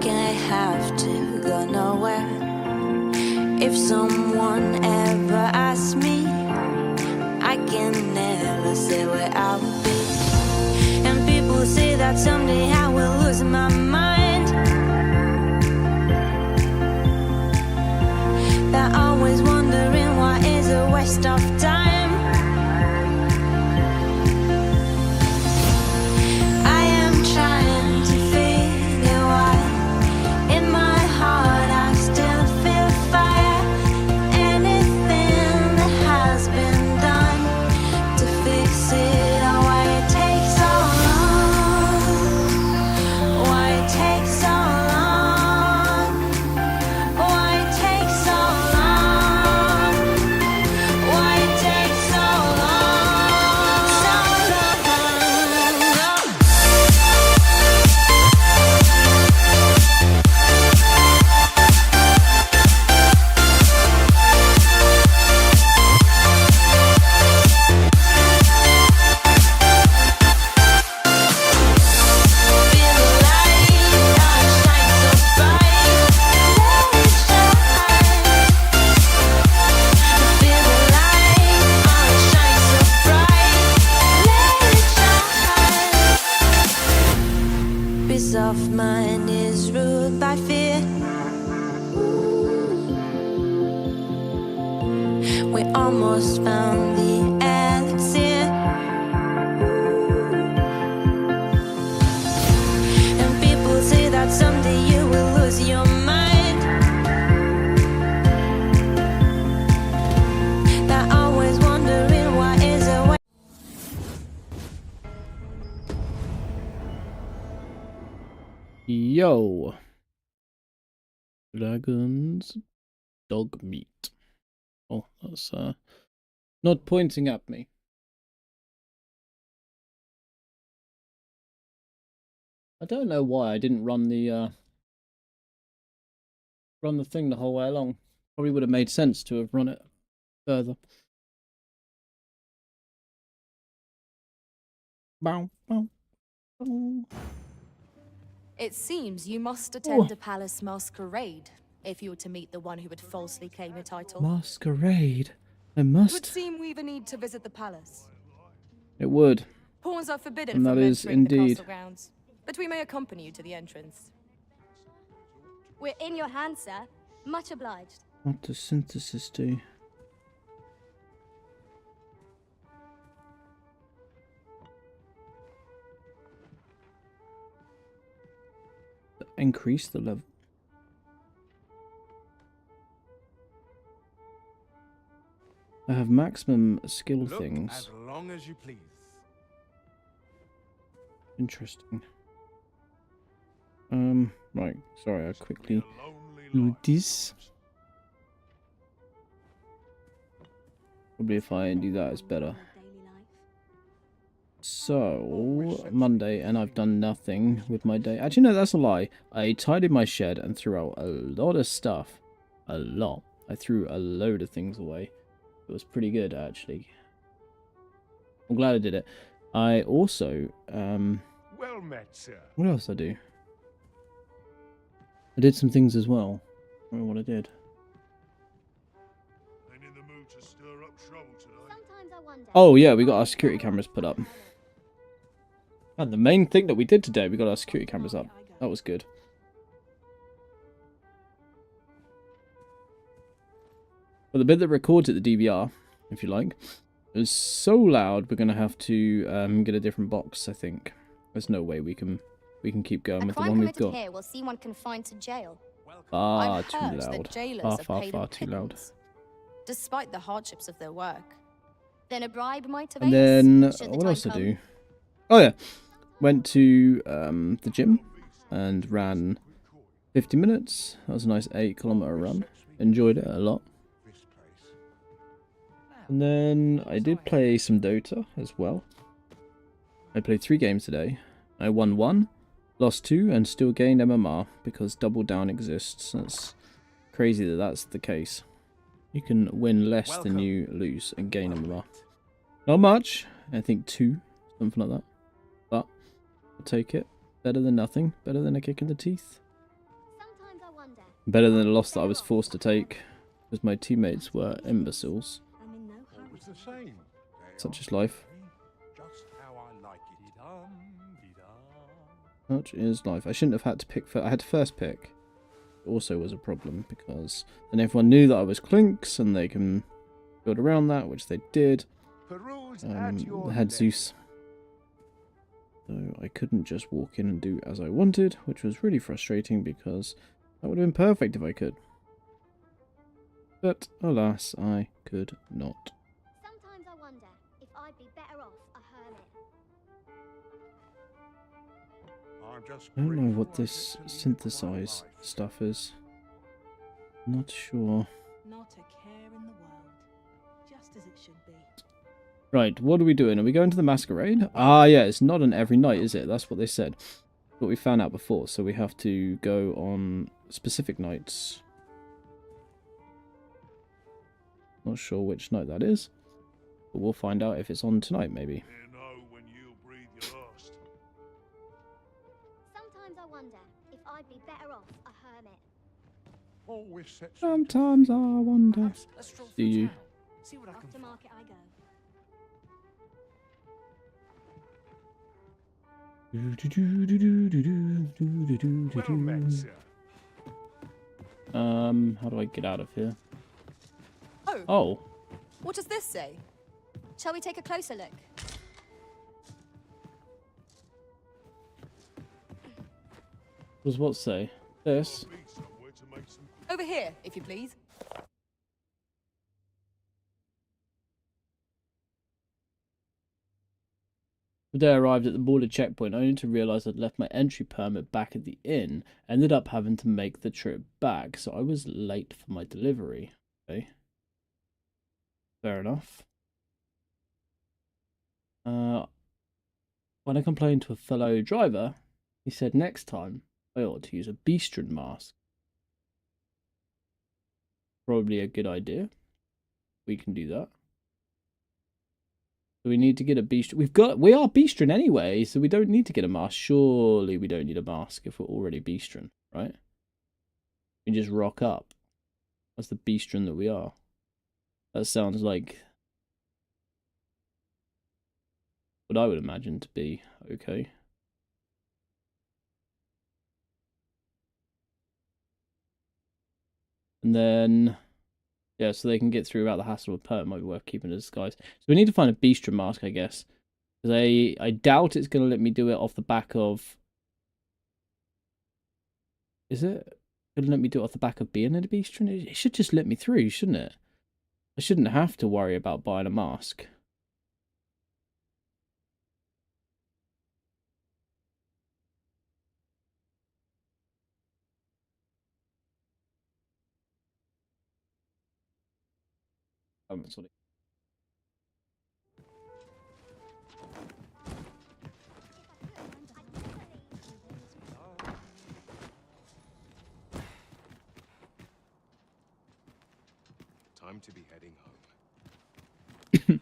can I have to go nowhere? If someone ever asks me, I can never say where I'll be. And people say that someday I will lose my mind. They're always wondering why is a waste of time. I am trying to figure why in my heart I still feel fire. Anything that has been done to fix it, or why it takes so long, why it takes so long, why it takes so long, why it takes so long, so long. Feel the light, oh, it shines so bright. Let it shine. Feel the light, oh, it shines so bright. Let it shine. Peace of mind is ruled by fear. We almost found the elixir. And people say that someday you will lose your mind. They're always wondering why is a way. Yo. Dragon's dog meat. Oh, that's not pointing at me. I don't know why I didn't run the thing the whole way along. Probably would have made sense to have run it further. Bow, bow, bow. It seems you must attend a palace masquerade if you were to meet the one who would falsely claim your title. Masquerade. I It would must. seem we've a need to visit the palace. It would. Pawns are forbidden And from that is entering the indeed. castle grounds, but we may accompany you to the entrance. We're in your hands, sir. Much obliged. What does synthesis do? Increase the level. I have maximum skill Look things. as long as you please. Interesting. Right. Sorry, I quickly Lonely do this. Probably if I do that, it's better. So, Monday, and I've done nothing with my day. Actually, no, that's a lie. I tidied my shed and threw out a lot of stuff. A lot. I threw a load of things away. It was pretty good, actually. I'm glad I did it. I also, Well met, sir. what else did I do? I did some things as well. I don't know what I did. Ain't in the mood to stir up trouble today. Sometimes I wonder. Oh, yeah, we got our security cameras put up. And the main thing that we did today, we got our security cameras up. That was good. But the bit that records at the DVR, if you like, is so loud we're going to have to get a different box, I think. There's no way we can keep going A with the crime one we've committed got. here will see one confined to jail. Far I've too heard that loud. jailers are Far, paid far a too loud. pittance, despite the hardships of their work. Then a bribe might And avail then, us, should the what time else I come. do? Oh yeah, went to the gym and ran 50 minutes. That was a nice 8-kilometer run. Enjoyed it a lot. And then I did play some Dota as well. I played 3 games today. I won 1, lost 2, and still gained MMR because double down exists. That's crazy that that's the case. You can win less than you lose and gain MMR. Not much. I think 2, something like that. But I'll take it. Better than nothing. Better than a kick in the teeth. Better than the loss that I was forced to take, because my teammates were imbeciles. I'm in no hurry. Always the same. Such is life. Just how I like it. Such is life. I shouldn't have had to pick. I had to first pick. It also was a problem because then everyone knew that I was Clinks and they can build around that, which they did. Peruse at your They had leisure. Zeus. So I couldn't just walk in and do as I wanted, which was really frustrating because that would have been perfect if I could. But alas, I could not. Sometimes I wonder if I'd be better off a hermit. I'm just I don't know grateful what I this get to live my synthesize life. stuff is. Not sure. Not a care in the world. Just as it should be. Right, what are we doing? Are we going to the masquerade? Ah, yeah, it's not an every night, is it? That's what they said. What we found out before, so we have to go on specific nights. Not sure which night that is, but we'll find out if it's on tonight, maybe. You know when you breathe your last. Sometimes I wonder if I'd be better off a hermit. Always sets me to Sometimes I think. wonder. Perhaps a stroll Do through you? town. See what I Off can to find. market I go. Well met, sir. How do I get out of here? Oh, Oh, what does this say? Shall we take a closer look? what does what say? This? I'll be somewhere to make some. Over here, if you please. Today I arrived at the border checkpoint only to realise I'd left my entry permit back at the inn. Ended up having to make the trip back, so I was late for my delivery. Okay. Fair enough. When I complained to a fellow driver, he said next time I ought to use a bistron mask. Probably a good idea. We can do that. So we need to get a bistron. We are bistron anyway, so we don't need to get a mask. Surely we don't need a mask if we're already bistron, right? We just rock up. That's the bistron that we are. That sounds like what I would imagine to be okay. And then, yeah, so they can get through without the hassle of perm. Might be worth keeping a disguise. So we need to find a bistro mask, I guess. Because I doubt it's going to let me do it off the back of... Is it going to let me do it off the back of being in a bistro? It should just let me through, shouldn't it? I shouldn't have to worry about buying a mask. Sorry. Time to be heading home.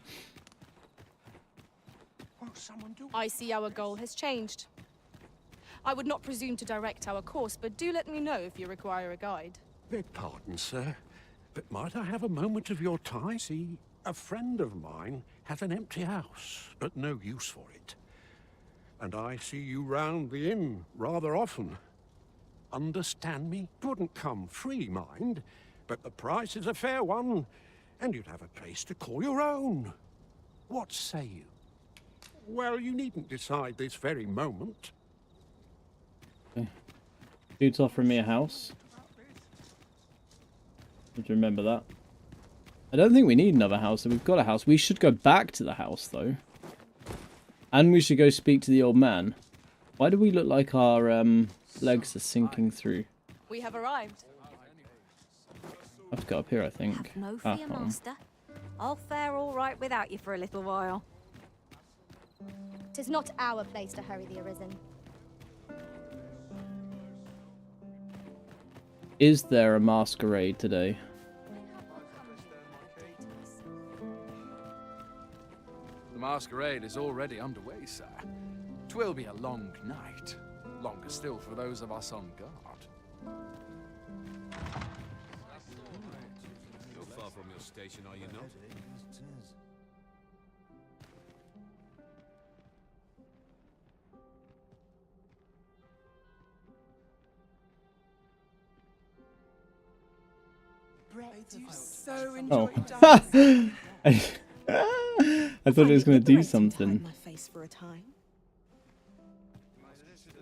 Won't someone do? I see our goal has changed. I would not presume to direct our course, but do let me know if you require a guide. Beg pardon, sir, but might I have a moment of your time? See, a friend of mine has an empty house, but no use for it. And I see you round the inn rather often. Understand me? Wouldn't come free, mind, but the price is a fair one, and you'd have a place to call your own. What say you? Well, you needn't decide this very moment. Dude's offering me a house. Need to remember that. I don't think we need another house, so we've got a house. We should go back to the house, though. And we should go speak to the old man. Why do we look like our legs are sinking through? We have arrived. I have to go up here, I think. Have no fear, master. I'll fare all right without you for a little while. 'Tis not our place to hurry the arisen. Is there a masquerade today? The masquerade is already underway, sir. 'Twill be a long night. Longer still for those of us on guard. You're far from your station, are you not? So Oh. enjoyed dancing. I thought it was going to do something. My face for a time.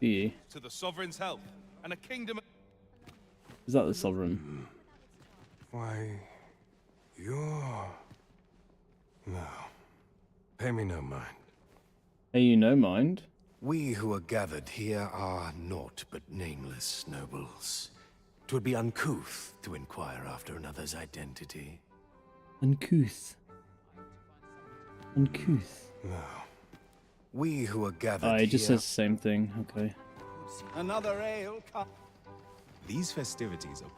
Yeah. To the sovereign's help and a kingdom. Is that the sovereign? Why, you're... No. Pay me no mind. Hey, you no mind? We who are gathered here are naught but nameless nobles. 'Twould be uncouth to inquire after another's identity. Uncouth. Uncouth. No. We who are gathered Oh, it just here... says the same thing. Okay. Another ale cup. These festivities are...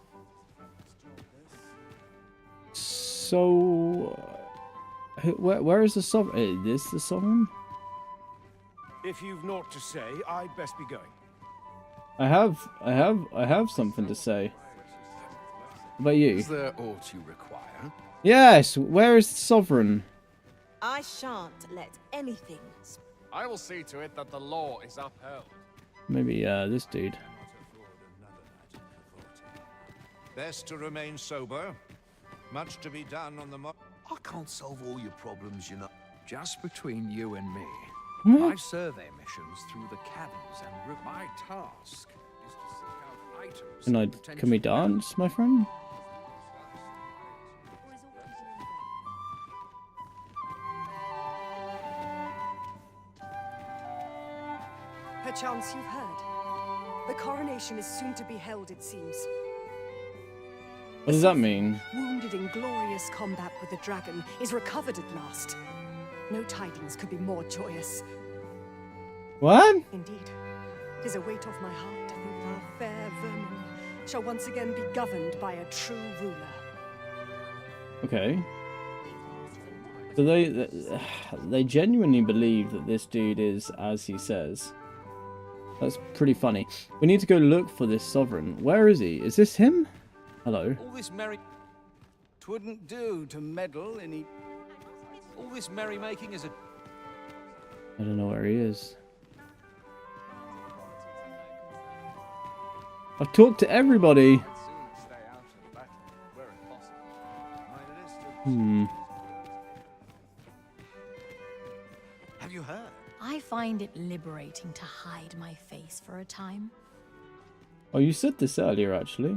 So, where is the sovereign? Is this the sovereign? If you've naught to say, I'd best be going. I have something to say. What about you? Is there aught you require? Yes. Where is the sovereign? I shan't let anything. I will see to it that the law is upheld. Maybe this dude. Best to remain sober. Much to be done on the I can't solve all your problems, you know. Just between you and me, What? I survey missions through the caverns, and my task is to seek out items. Can we dance, my friend? Perchance you've heard. The coronation is soon to be held, it seems. What does that mean? Wounded in glorious combat with the dragon, is recovered at last. No tidings could be more joyous. What? Indeed, 'tis a weight off my heart to think our fair vermin shall once again be governed by a true ruler. Okay. So they genuinely believe that this dude is as he says. That's pretty funny. We need to go look for this sovereign. Where is he? Is this him? Hello. All this merry... 'Twouldn't do to meddle any... All this merrymaking is a... I don't know where he is. I've talked to everybody. Have you heard? I find it liberating to hide my face for a time. Oh, you said this earlier, actually.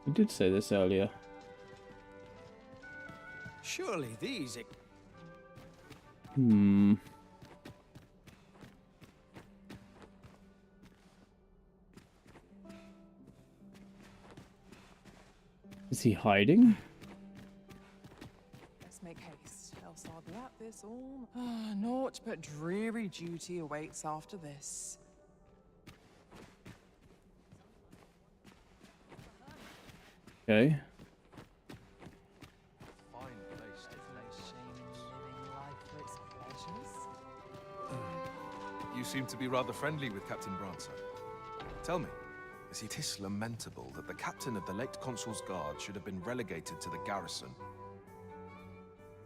You did say this earlier. Surely these... Is he hiding? Let's make haste, else I'll be at this all. Naught but dreary duty awaits after this. Okay. You seem to be rather friendly with Captain Brancer. Tell me, is it is lamentable that the captain of the late Consul's Guard should have been relegated to the garrison?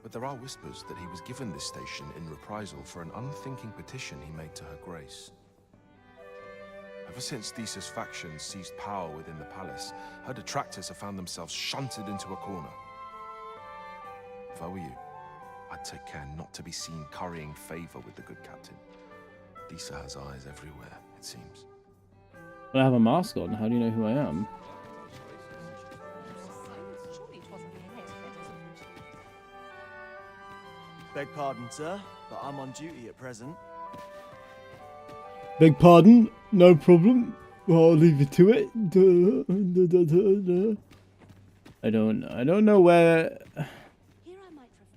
But there are whispers that he was given this station in reprisal for an unthinking petition he made to Her Grace. Ever since Thesa's faction seized power within the palace, her detractors have found themselves shunted into a corner. If I were you, I'd take care not to be seen currying favor with the good captain. Thesa has eyes everywhere, it seems. But I have a mask on. How do you know who I am? Beg pardon, sir, but I'm on duty at present. Beg pardon? No problem. I'll leave you to it. I don't know where...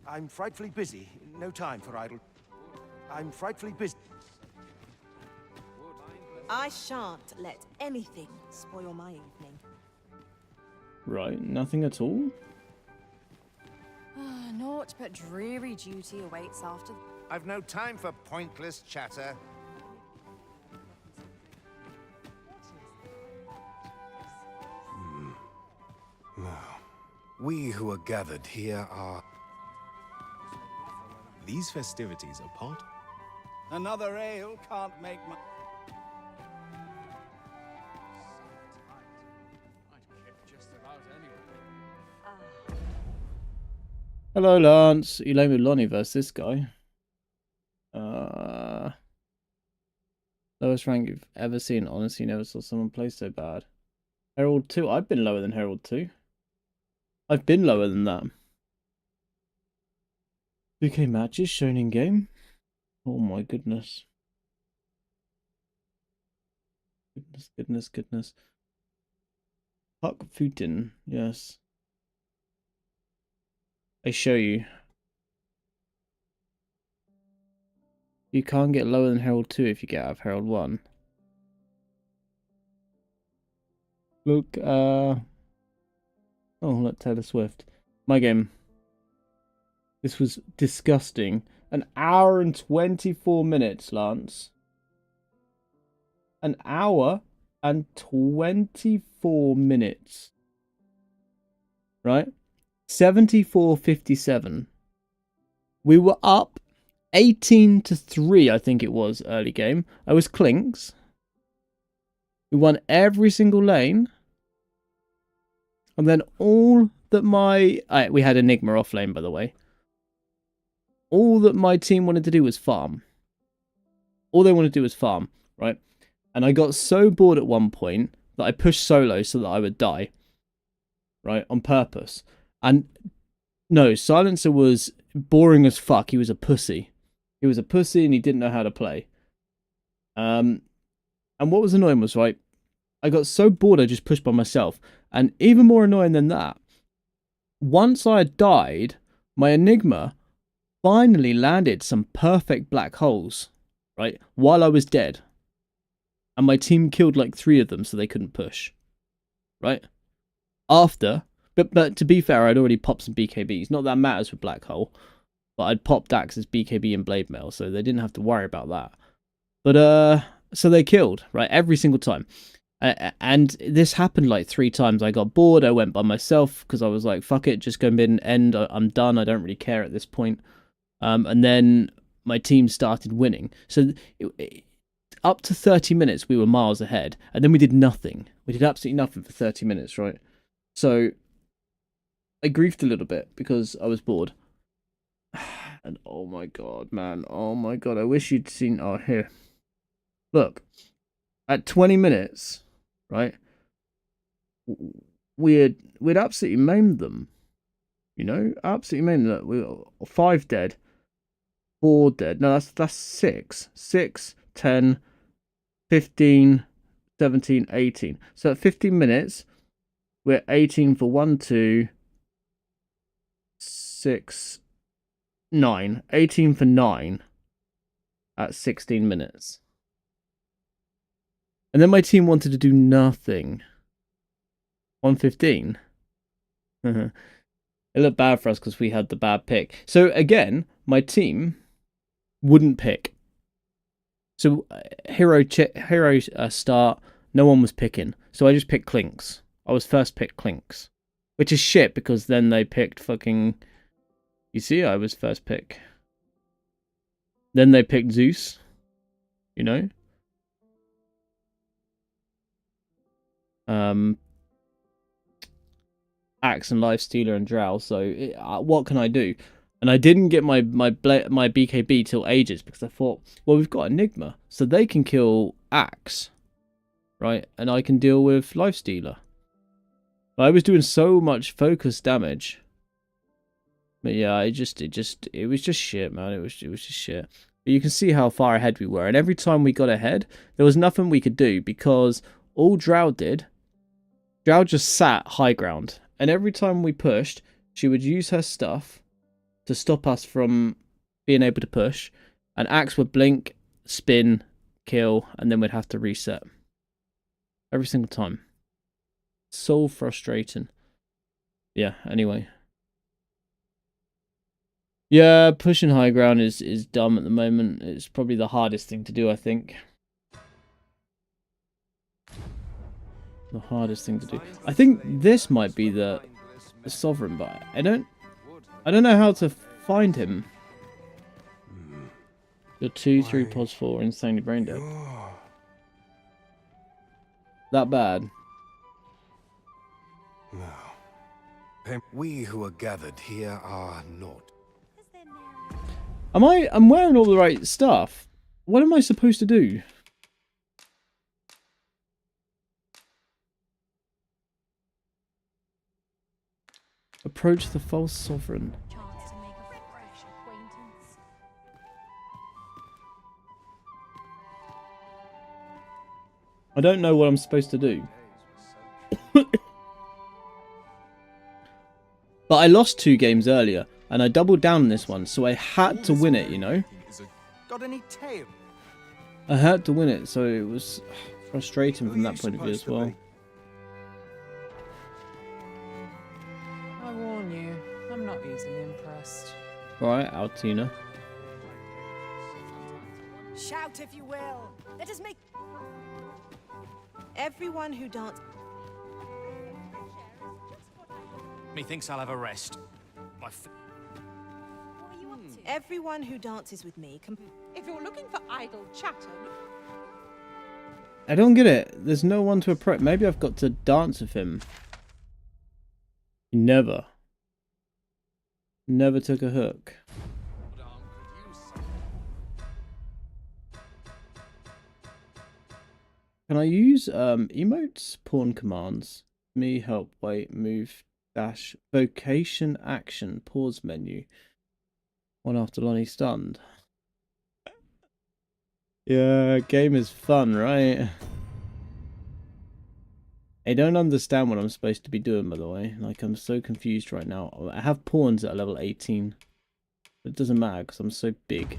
I'm frightfully busy. No time for idle... I'm frightfully busy. I shan't let anything spoil my evening. Right, nothing at all? Naught but dreary duty awaits after... I've no time for pointless chatter. We who are gathered here are... These festivities are part... Another ale can't make my... Hello, Lance. You lay with Lonnie versus this guy. Lowest rank you've ever seen. Honestly, never saw someone play so bad. Herald 2. I've been lower than Herald 2. I've been lower than that. UK matches shown in game. Oh my goodness. Goodness. Puck Futin. Yes. I show you. You can't get lower than Herald 2 if you get out of Herald 1. Look, oh, look, Taylor Swift. My game. This was disgusting. An hour and 24 minutes, Lance. An hour and 24 minutes. Right? 74-57. We were up 18-3, I think it was, early game. I was Clinks. We won every single lane. And then all that my... we had Enigma off lane, by the way. All that my team wanted to do was farm. All they wanted to do was farm, right? And I got so bored at one point that I pushed solo so that I would die. Right? On purpose. And no, Silencer was boring as fuck. He was a pussy. He was a pussy and he didn't know how to play. And what was annoying was, right, I got so bored I just pushed by myself. And even more annoying than that, once I had died, my Enigma finally landed some perfect black holes, right, while I was dead. And my team killed like 3 of them so they couldn't push. Right? After... But to be fair, I'd already popped some BKBs. Not that matters with Black Hole. But I'd popped Dax's BKB and Blade Mail, so they didn't have to worry about that. But, so they killed, right? Every single time. And this happened like 3 times. I got bored. I went by myself because I was like, fuck it, just go mid and end. I'm done. I don't really care at this point. And then my team started winning. So up to 30 minutes, we were miles ahead. And then we did nothing. We did absolutely nothing for 30 minutes, right? So... I griefed a little bit because I was bored. And oh my god, man. Oh my god, I wish you'd seen... Oh, here. Look. At 20 minutes, right? We'd absolutely maimed them. You know? Absolutely maimed them. We were 5 dead. 4 dead. No, that's 6. 6, 10, 15, 17, 18. So at 15 minutes, we're 18 for 1, 2... 6, 9. 18 for 9 at 16 minutes. And then my team wanted to do nothing. 115. It looked bad for us because we had the bad pick. So again, my team wouldn't pick. So hero start, no one was picking. So I just picked Clinks. I was first pick Clinks. Which is shit because then they picked fucking... You see, I was first pick. Then they picked Zeus. You know? Axe and Lifestealer and Drow. So, what can I do? And I didn't get my BKB till ages because I thought, well, we've got Enigma. So they can kill Axe. Right? And I can deal with Lifestealer. I was doing so much focus damage. But yeah, it was just shit, man. It was just shit. But you can see how far ahead we were. And every time we got ahead, there was nothing we could do because all Drow did, Drow just sat high ground. And every time we pushed, she would use her stuff to stop us from being able to push. And Axe would blink, spin, kill, and then we'd have to reset. Every single time. So frustrating. Yeah, anyway. Yeah, pushing high ground is dumb at the moment. It's probably the hardest thing to do, I think. The hardest thing to do. I think this might be the the Sovereign, but I don't know how to find him. You're 2, 3, pos 4, insanely brain dead. That bad? No. We who are gathered here are not. I'm wearing all the right stuff. What am I supposed to do? Approach the false sovereign. I don't know what I'm supposed to do. But I lost 2 games earlier, and I doubled down on this one, so I had to win it, you know? Got any tail? I had to win it, so it was frustrating from that point of view as well. I warn you, I'm not easily impressed. Right, Altina. Shout if you will. Let us make Everyone who dances. Methinks I'll have a rest. Everyone who dances with me can. If you're looking for idle chatter. I don't get it. There's no one to approach. Maybe I've got to dance with him. He never took a hook. Can I use emotes? Pawn commands. Me, help, wait, move, dash, vocation, action, pause menu. One after Lonnie stunned. Yeah, game is fun, right? I don't understand what I'm supposed to be doing, by the way. Like, I'm so confused right now. I have pawns at level 18. It doesn't matter because I'm so big.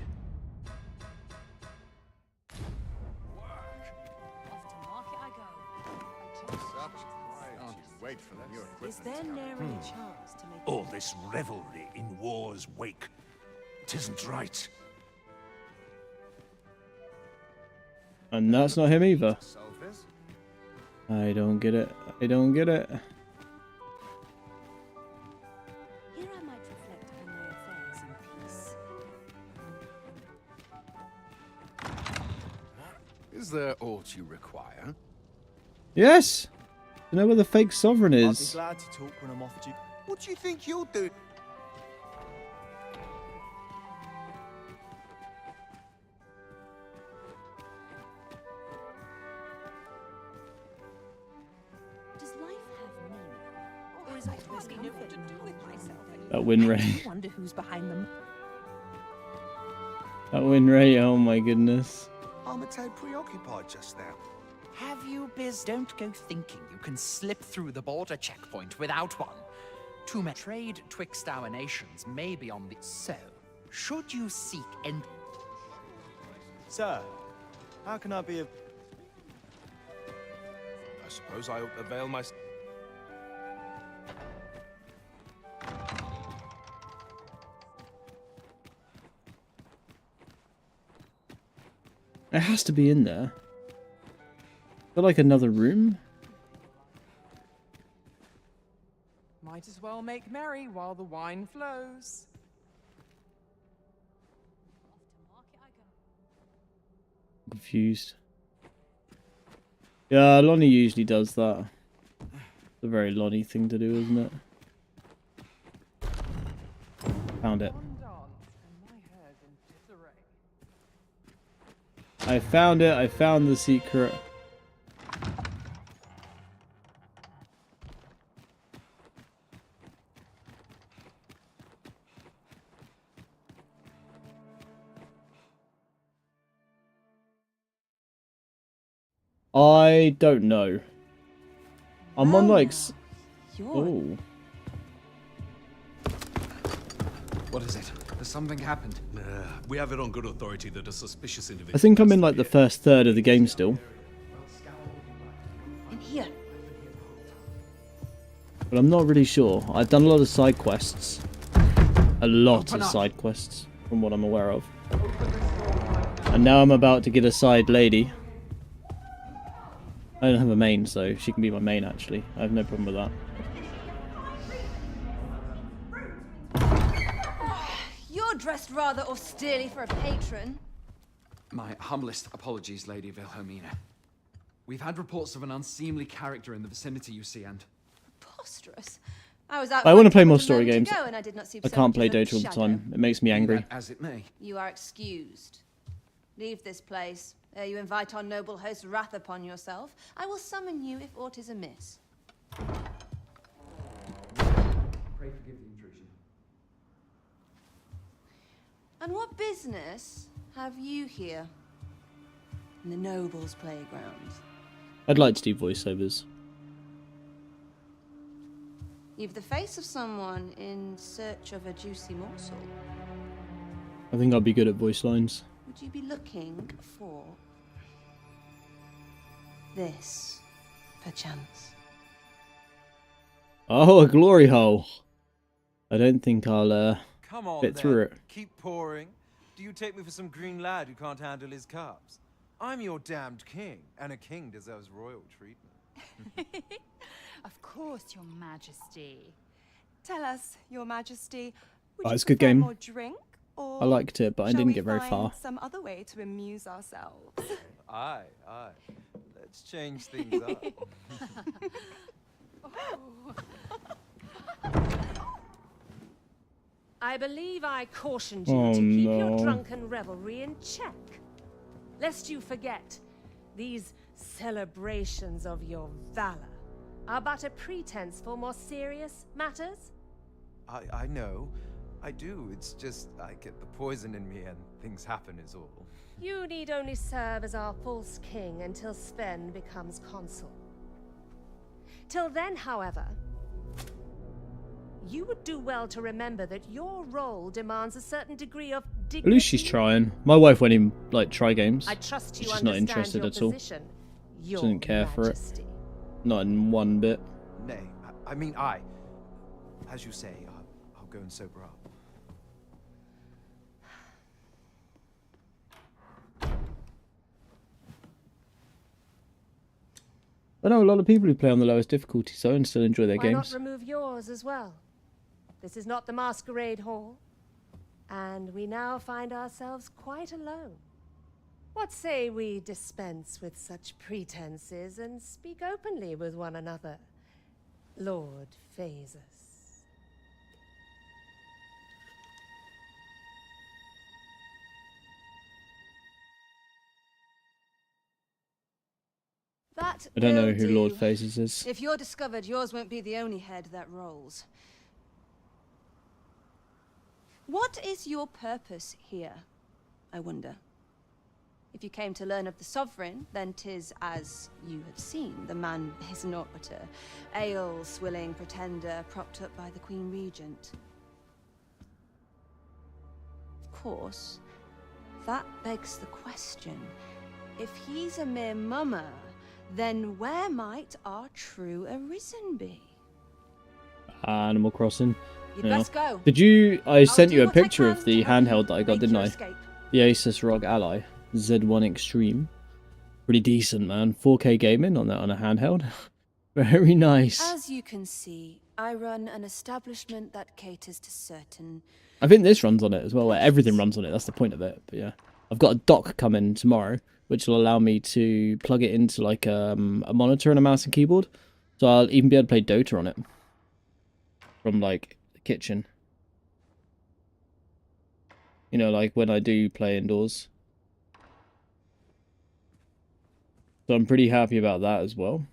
Is there ne'er any chance to make all this revelry in war's wake? 'Tisn't right. And that's not him either. I don't get it. I don't get it. Here I might reflect on my affairs in peace. Is there aught you require? Yes! I know where the fake sovereign is. I'd be glad to talk when I'm off duty. What do you think you'll do? Does life have meaning? Or is it hardly know what to do with myself anymore. That win rate. I wonder who's behind them. That win rate, oh my goodness. I'm a tad preoccupied just now. Have you Don't go thinking you can slip through the border checkpoint without one. Too much trade twixt our nations may be on the... So, should you seek Sir, how can I be of... I suppose I avail myself. It has to be in there. Is there like another room? Might as well make merry while the wine flows. Confused. Yeah, Lonnie usually does that. It's a very Lonnie thing to do, isn't it? Found it. I found it. I found the secret. I don't know. I'm on like... Oh. What is it? Has something happened? We have it on good authority that a suspicious individual... I think I'm in like the first third of the game still. In here. But I'm not really sure. I've done a lot of side quests. A lot of side quests, from what I'm aware of. And now I'm about to get a side lady. I don't have a main, so she can be my main actually. I have no problem with that. You're dressed rather austerely for a patron. My humblest apologies, Lady Wilhelmina. We've had reports of an unseemly character in the vicinity, you see, and... Preposterous. I was out I want to play hunting more a story moment games. ago and I did not see I so can't much play as a Dota all the shadow. time. It makes me angry. As it may. You are excused. Leave this place, ere you invite our noble host's wrath upon yourself. I will summon you if aught is amiss. Pray forgive the intrusion. And what business have you here? In the nobles' playgrounds. I'd like to do voiceovers. You've the face of someone in search of a juicy morsel. I think I'll be good at voice lines. Would you be looking for this, perchance? Oh, a glory hole. I don't think I'll Come on, fit through it. Keep pouring. Do you take me for some green lad who can't handle his cups? I'm your damned king, and a king deserves royal treatment. Of course, Your Majesty. Tell us, Your Majesty, Oh, it's a good game. more drink, or I liked it, but I shall didn't we get very find far. some other way to amuse ourselves? Aye, aye. Let's change things up. I believe I cautioned you Oh, to keep no. your drunken revelry in check. Lest you forget, these celebrations of your valor are but a pretense for more serious matters. I know. I do. It's just I get the poison in me and things happen is all. You need only serve as our false king until Sven becomes consul. Till then, however, you would do well to remember that your role demands a certain degree of At dignity. least she's trying. My wife won't even like try games. I trust you She's just not understand interested your at all. position, She Your doesn't care for it. Majesty. Not in one bit. Nay, I mean I. As you say, I'll go and sober up. I know a lot of people who play on the lowest difficulty zone and still enjoy their Why games. not remove yours as well? This is not the masquerade hall, and we now find ourselves quite alone. What say we dispense with such pretenses and speak openly with one another, Lord Phasus? That I don't know will who do. Lord Phases is. If you're discovered, yours won't be the only head that rolls. What is your purpose here, I wonder? If you came to learn of the Sovereign, then 'tis as you have seen. The man is naught but a ale-swilling pretender propped up by the Queen Regent. Of course, that begs the question. If he's a mere mummer, then where might our true arisen be? Animal Crossing. You'd Yeah. best go. Did you? I sent do you a what I picture of can the to help handheld that I got, make didn't your I? escape. The Asus ROG Ally Z1 Extreme. Pretty decent, man. 4K gaming on that on a handheld. Very nice. As you can see, I run an establishment that caters to certain... I think this runs on it as well, where everything runs on it. That's the point of it. But yeah, I've got a dock coming tomorrow, which will allow me to plug it into like a monitor and a mouse and keyboard. So I'll even be able to play Dota on it from like the kitchen. You know, like when I do play indoors. So I'm pretty happy about that as well.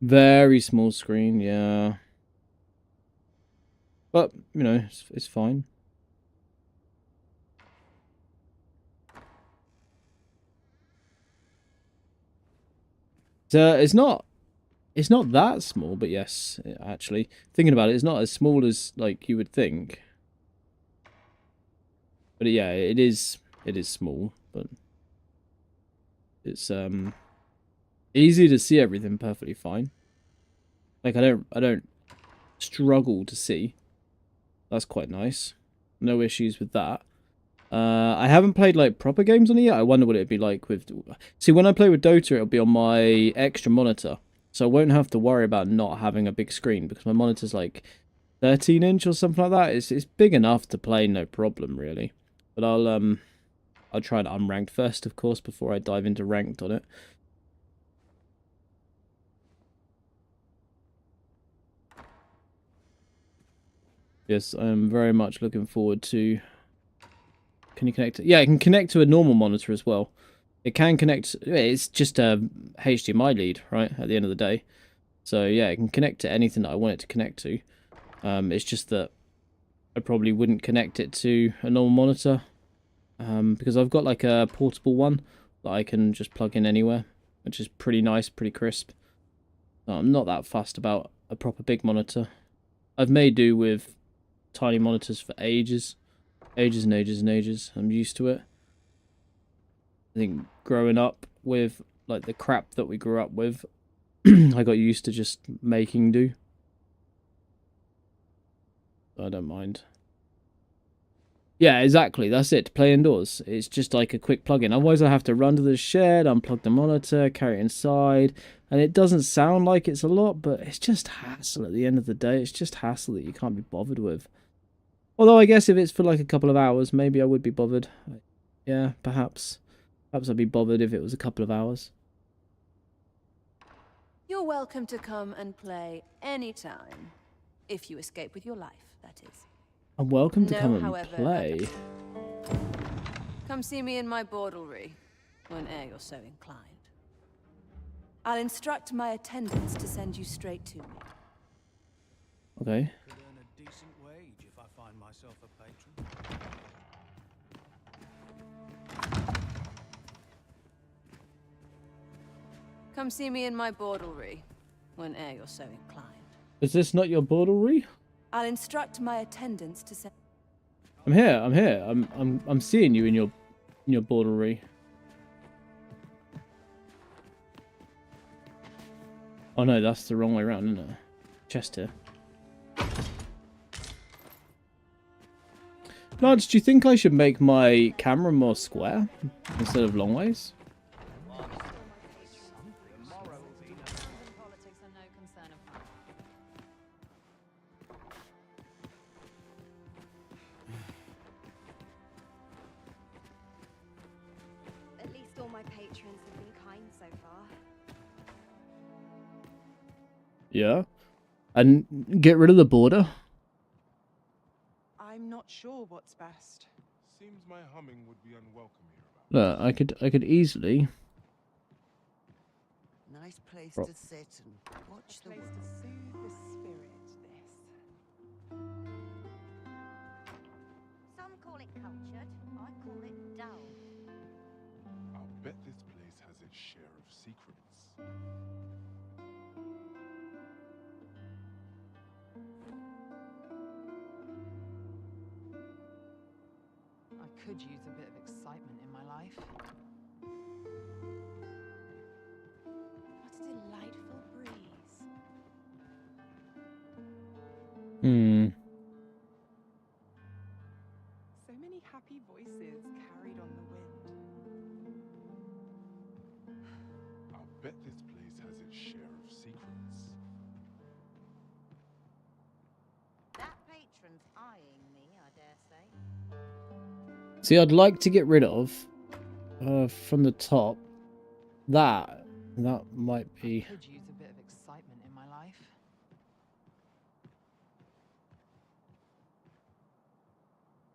Very small screen, yeah. But, you know, it's fine. So it's not that small, but yes, actually, thinking about it, it's not as small as like you would think. But yeah, it is small, but it's easy to see everything perfectly fine. Like I don't struggle to see. That's quite nice. No issues with that. I haven't played like proper games on it yet. I wonder what it'd be like with... See, when I play with Dota, it'll be on my extra monitor. So I won't have to worry about not having a big screen because my monitor's like 13-inch or something like that. It's big enough to play, no problem, really. But I'll try it unranked first, of course, before I dive into ranked on it. Yes, I'm very much looking forward to... Can you connect? Yeah, it can connect to a normal monitor as well. It can connect... It's just a HDMI lead, right, at the end of the day. So, yeah, it can connect to anything that I want it to connect to. It's just that I probably wouldn't connect it to a normal monitor. Because I've got, like, a portable one that I can just plug in anywhere. Which is pretty nice, pretty crisp. I'm not that fussed about a proper big monitor. I've made do with tiny monitors for ages. Ages and ages and ages. I'm used to it. I think growing up with like the crap that we grew up with, I got used to just making do. I don't mind. Yeah, exactly. That's it. To play indoors. It's just like a quick plug-in. Otherwise, I have to run to the shed, unplug the monitor, carry it inside. And it doesn't sound like it's a lot, but it's just hassle at the end of the day. It's just hassle that you can't be bothered with. Although I guess if it's for like a couple of hours, maybe I would be bothered. Yeah, perhaps. Perhaps I'd be bothered if it was a couple of hours. You're welcome to come and play anytime. If you escape with your life, that is. I'm welcome to come and however, play. Come see me in my bordlery, whene'er you're so inclined. I'll instruct my attendants to send you straight to me. Okay. Could earn a decent wage if I find myself a patron. Come see me in my bordlery, whene'er you're so inclined. Is this not your bordlery? I'll instruct my attendants to send... I'm here. I'm here. I'm seeing you in your bordlery. Oh no, that's the wrong way around, isn't it? Chest here. Lads, do you think I should make my camera more square instead of long ways? At least all my patrons have been kind so far. Yeah. And get rid of the border. I'm not sure what's best. Seems my humming would be unwelcome here. Look, I could easily. Nice place to sit and watch the place to soothe the spirit, this. Some call it cultured, I call it dull. I'll bet this place has its share of secrets. I could use a bit of excitement in my life. What a delightful breeze. So many happy voices carried on the wind. I'll bet this place has its share of secrets. That patron's eyeing me, I dare say. See, I'd like to get rid of from the top. That might be. I could use a bit of excitement in my life.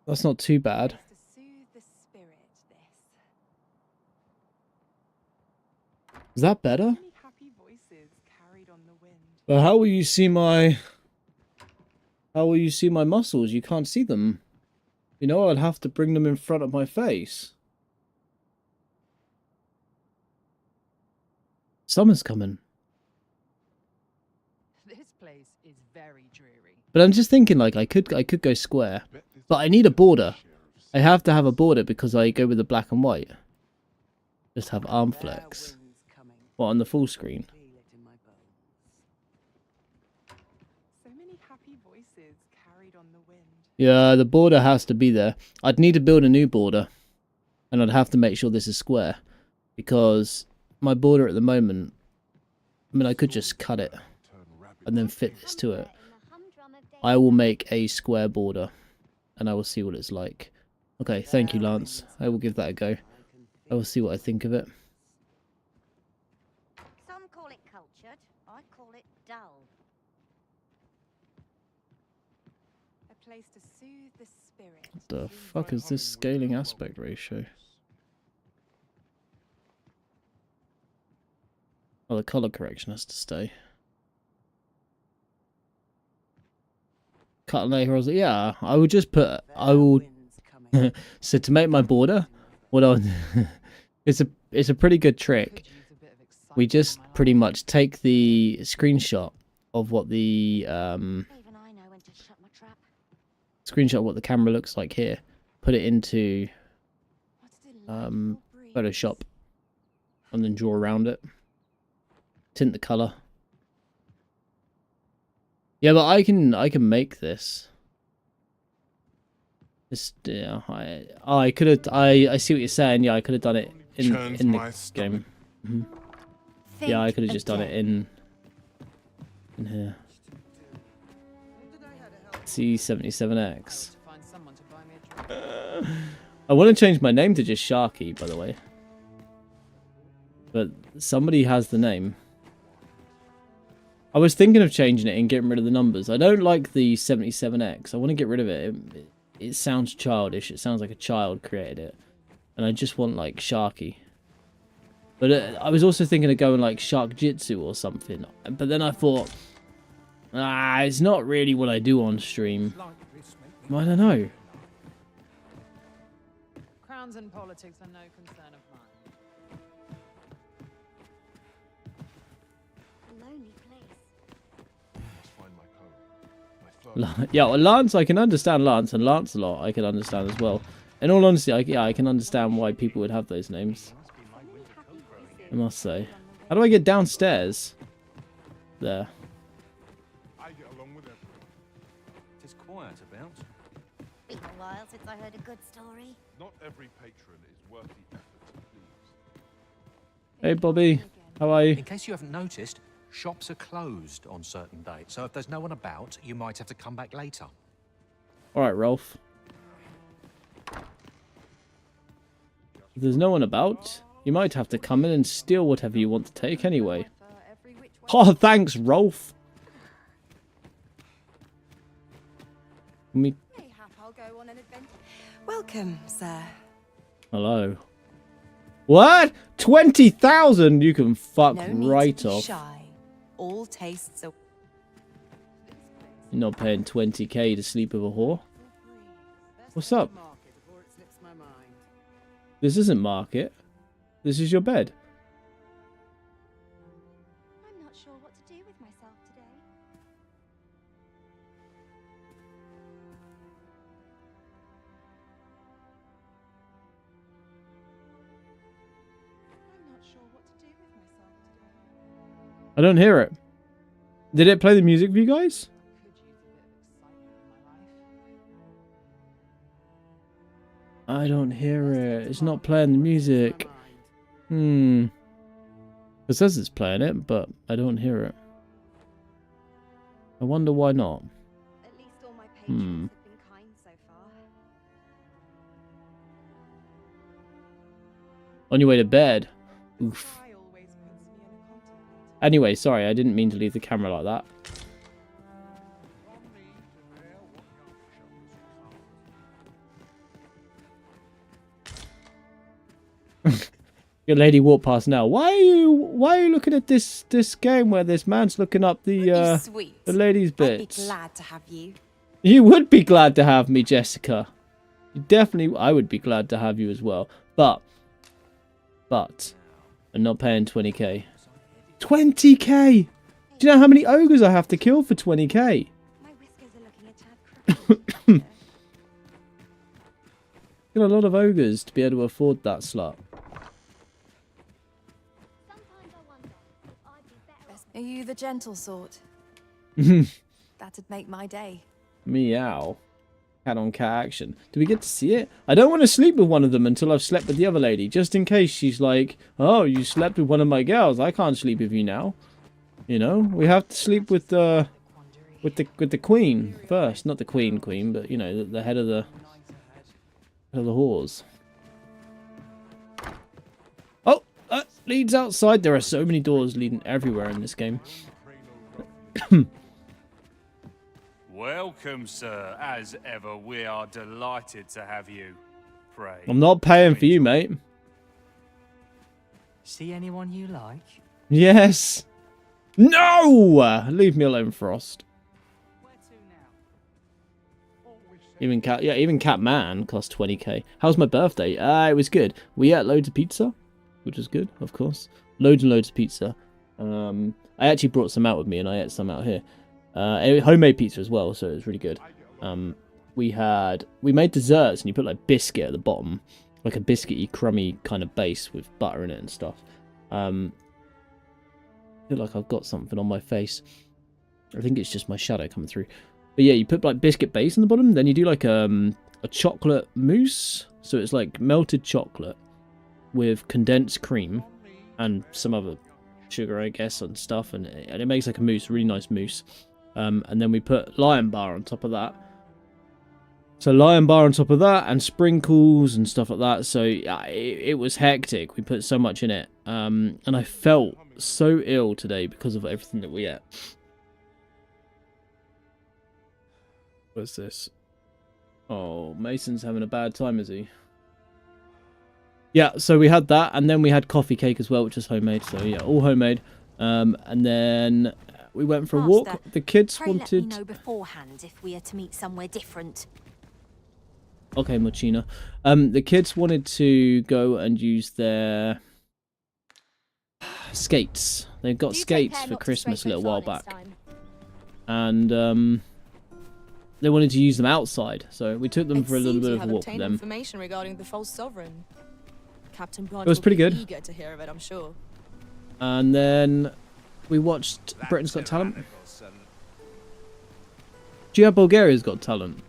That's not too bad. To soothe the spirit, this. Is that better? Many happy voices carried on the wind. But how will you see my? How will you see my muscles? You can't see them. You know, I'd have to bring them in front of my face. Summer's coming. This place is very dreary. But I'm just thinking, like, I could go square. But I need a border. I have to have a border because I go with the black and white. Just have arm flex. What, on the full screen? So many happy creepy voices carried on the wind. Yeah, the border has to be there. I'd need to build a new border. And I'd have to make sure this is square. Because my border at the moment... I mean, I could just cut it. And then fit this to it. I will make a square border. And I will see what it's like. Okay, thank you, Lance. I will give that a go. I will see what I think of it. Some call it cultured, I call it dull. A place to soothe the spirit. What the fuck is this scaling aspect ratio? Oh, the color correction has to stay. Cut layer, yeah, I would just put, I will, so to make my border, what I'll, it's a pretty good trick. We just pretty much take the screenshot of what the, screenshot of what the camera looks like here, put it into, Photoshop, and then draw around it. Tint the color. Yeah, but I can make this. This, yeah, I could have. I see what you're saying. Yeah, I could have done it in the game. Mm-hmm. Yeah, I could have just done it in here. C77X. I want to change my name to just Sharky, by the way. But somebody has the name. I was thinking of changing it and getting rid of the numbers. I don't like the 77X. I want to get rid of it. It sounds childish. It sounds like a child created it. And I just want, like, Sharky. But I was also thinking of going, like, Shark Jitsu or something. But then I thought, it's not really what I do on stream. I don't know. Crowns and politics are no concern of mine. Yeah, well, Lance, I can understand Lance, and Lancelot I can understand as well. In all honesty, I can understand why people would have those names. I must say. How do I get downstairs? There. I get along with everyone. It's quiet about. Been a while since I heard a good story. Not every patron is worth the effort to please. Hey, Bobby. How are you? In case you haven't noticed, shops are closed on certain dates, so if there's no one about, you might have to come back later. Alright, Rolf. If there's no one about, you might have to come in and steal whatever you want to take anyway. Oh, thanks, Rolf. Welcome, sir. Hello. What? 20,000? You can fuck No need right to be off. shy. All tastes are... You're not paying 20k to sleep with a whore? What's up? This isn't market. This is your bed. I'm not sure what to do with myself today. I don't hear it. Did it play the music for you guys? I don't hear it. It's not playing the music. It says it's playing it, but I don't hear it. I wonder why not. At least all my patrons have been kind so far. On your way to bed. Oof. Anyway, sorry, I didn't mean to leave the camera like that. Your lady walked past now. Why are you looking at this game where this man's looking up the ladies' bits? I'd be glad to have you. You would be glad to have me, Jessica. You definitely, I would be glad to have you as well. But I'm not paying 20k. 20k! Do you know how many ogres I have to kill for 20k? My whiskers are looking a tad Got a lot of ogres to be able to afford that slot. Are you the gentle sort? That'd make my day. Meow. Cat on cat action. Do we get to see it? I don't want to sleep with one of them until I've slept with the other lady, just in case she's like, oh, you slept with one of my girls. I can't sleep with you now. You know, we have to sleep with the queen first, not the queen, but you know, the head of the whores. Oh, that leads outside. There are so many doors leading everywhere in this game. Welcome, sir. As ever, we are delighted to have you. Pray. I'm not paying for you, mate. See anyone you like? Yes. No! Leave me alone, Frost. Even Catman cost 20k. How's my birthday? It was good. We ate loads of pizza, which was good, of course. Loads and loads of pizza. I actually brought some out with me, and I ate some out here. Homemade pizza as well, so it was really good. We made desserts, and you put like biscuit at the bottom, like a biscuity, crummy kind of base with butter in it and stuff. I feel like I've got something on my face. I think it's just my shadow coming through. But yeah, you put like biscuit base on the bottom, then you do like a chocolate mousse. So it's like melted chocolate with condensed cream and some other sugar, I guess, and stuff, and it makes like a mousse, really nice mousse. And then we put lion bar on top of that. So lion bar on top of that, and sprinkles and stuff like that. So yeah, it was hectic. We put so much in it, and I felt so ill today because of everything that we ate. What's this? Oh, Mason's having a bad time, is he? Yeah, so we had that, and then we had coffee cake as well, which is homemade. So yeah, all homemade. And then we went for a walk. The kids wanted. Let me know beforehand if we are to meet somewhere different. Okay, Mochina. The kids wanted to go and use their skates. They got skates for Christmas a little while back, and they wanted to use them outside, so we took them for a little bit of a walk with them. Information regarding the false sovereign. Captain Blunt It was pretty will be good. eager to hear of it, I'm sure. And then we watched Britain's Got Talent. Do you have Bulgaria's Got Talent?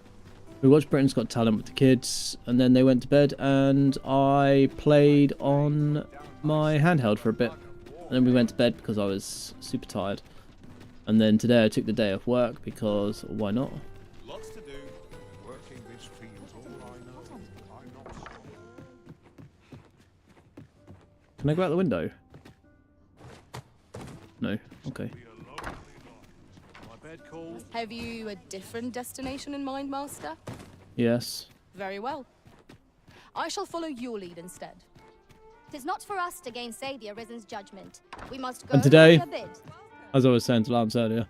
We watched Britain's Got Talent with the kids, and then they went to bed, and I played on my handheld for a bit. And then we went to bed because I was super tired. And then today I took the day off work because why not? Lots to do. Working this field's all I know. I'm not sorry. Can I go out the window? No. Okay. Have you a different destination in mind, Master? Yes. Very well. I shall follow your lead instead. 'Tis not for us to gainsay the Arisen's judgment. We must go And today, where we are bid. as I was saying to Lance earlier,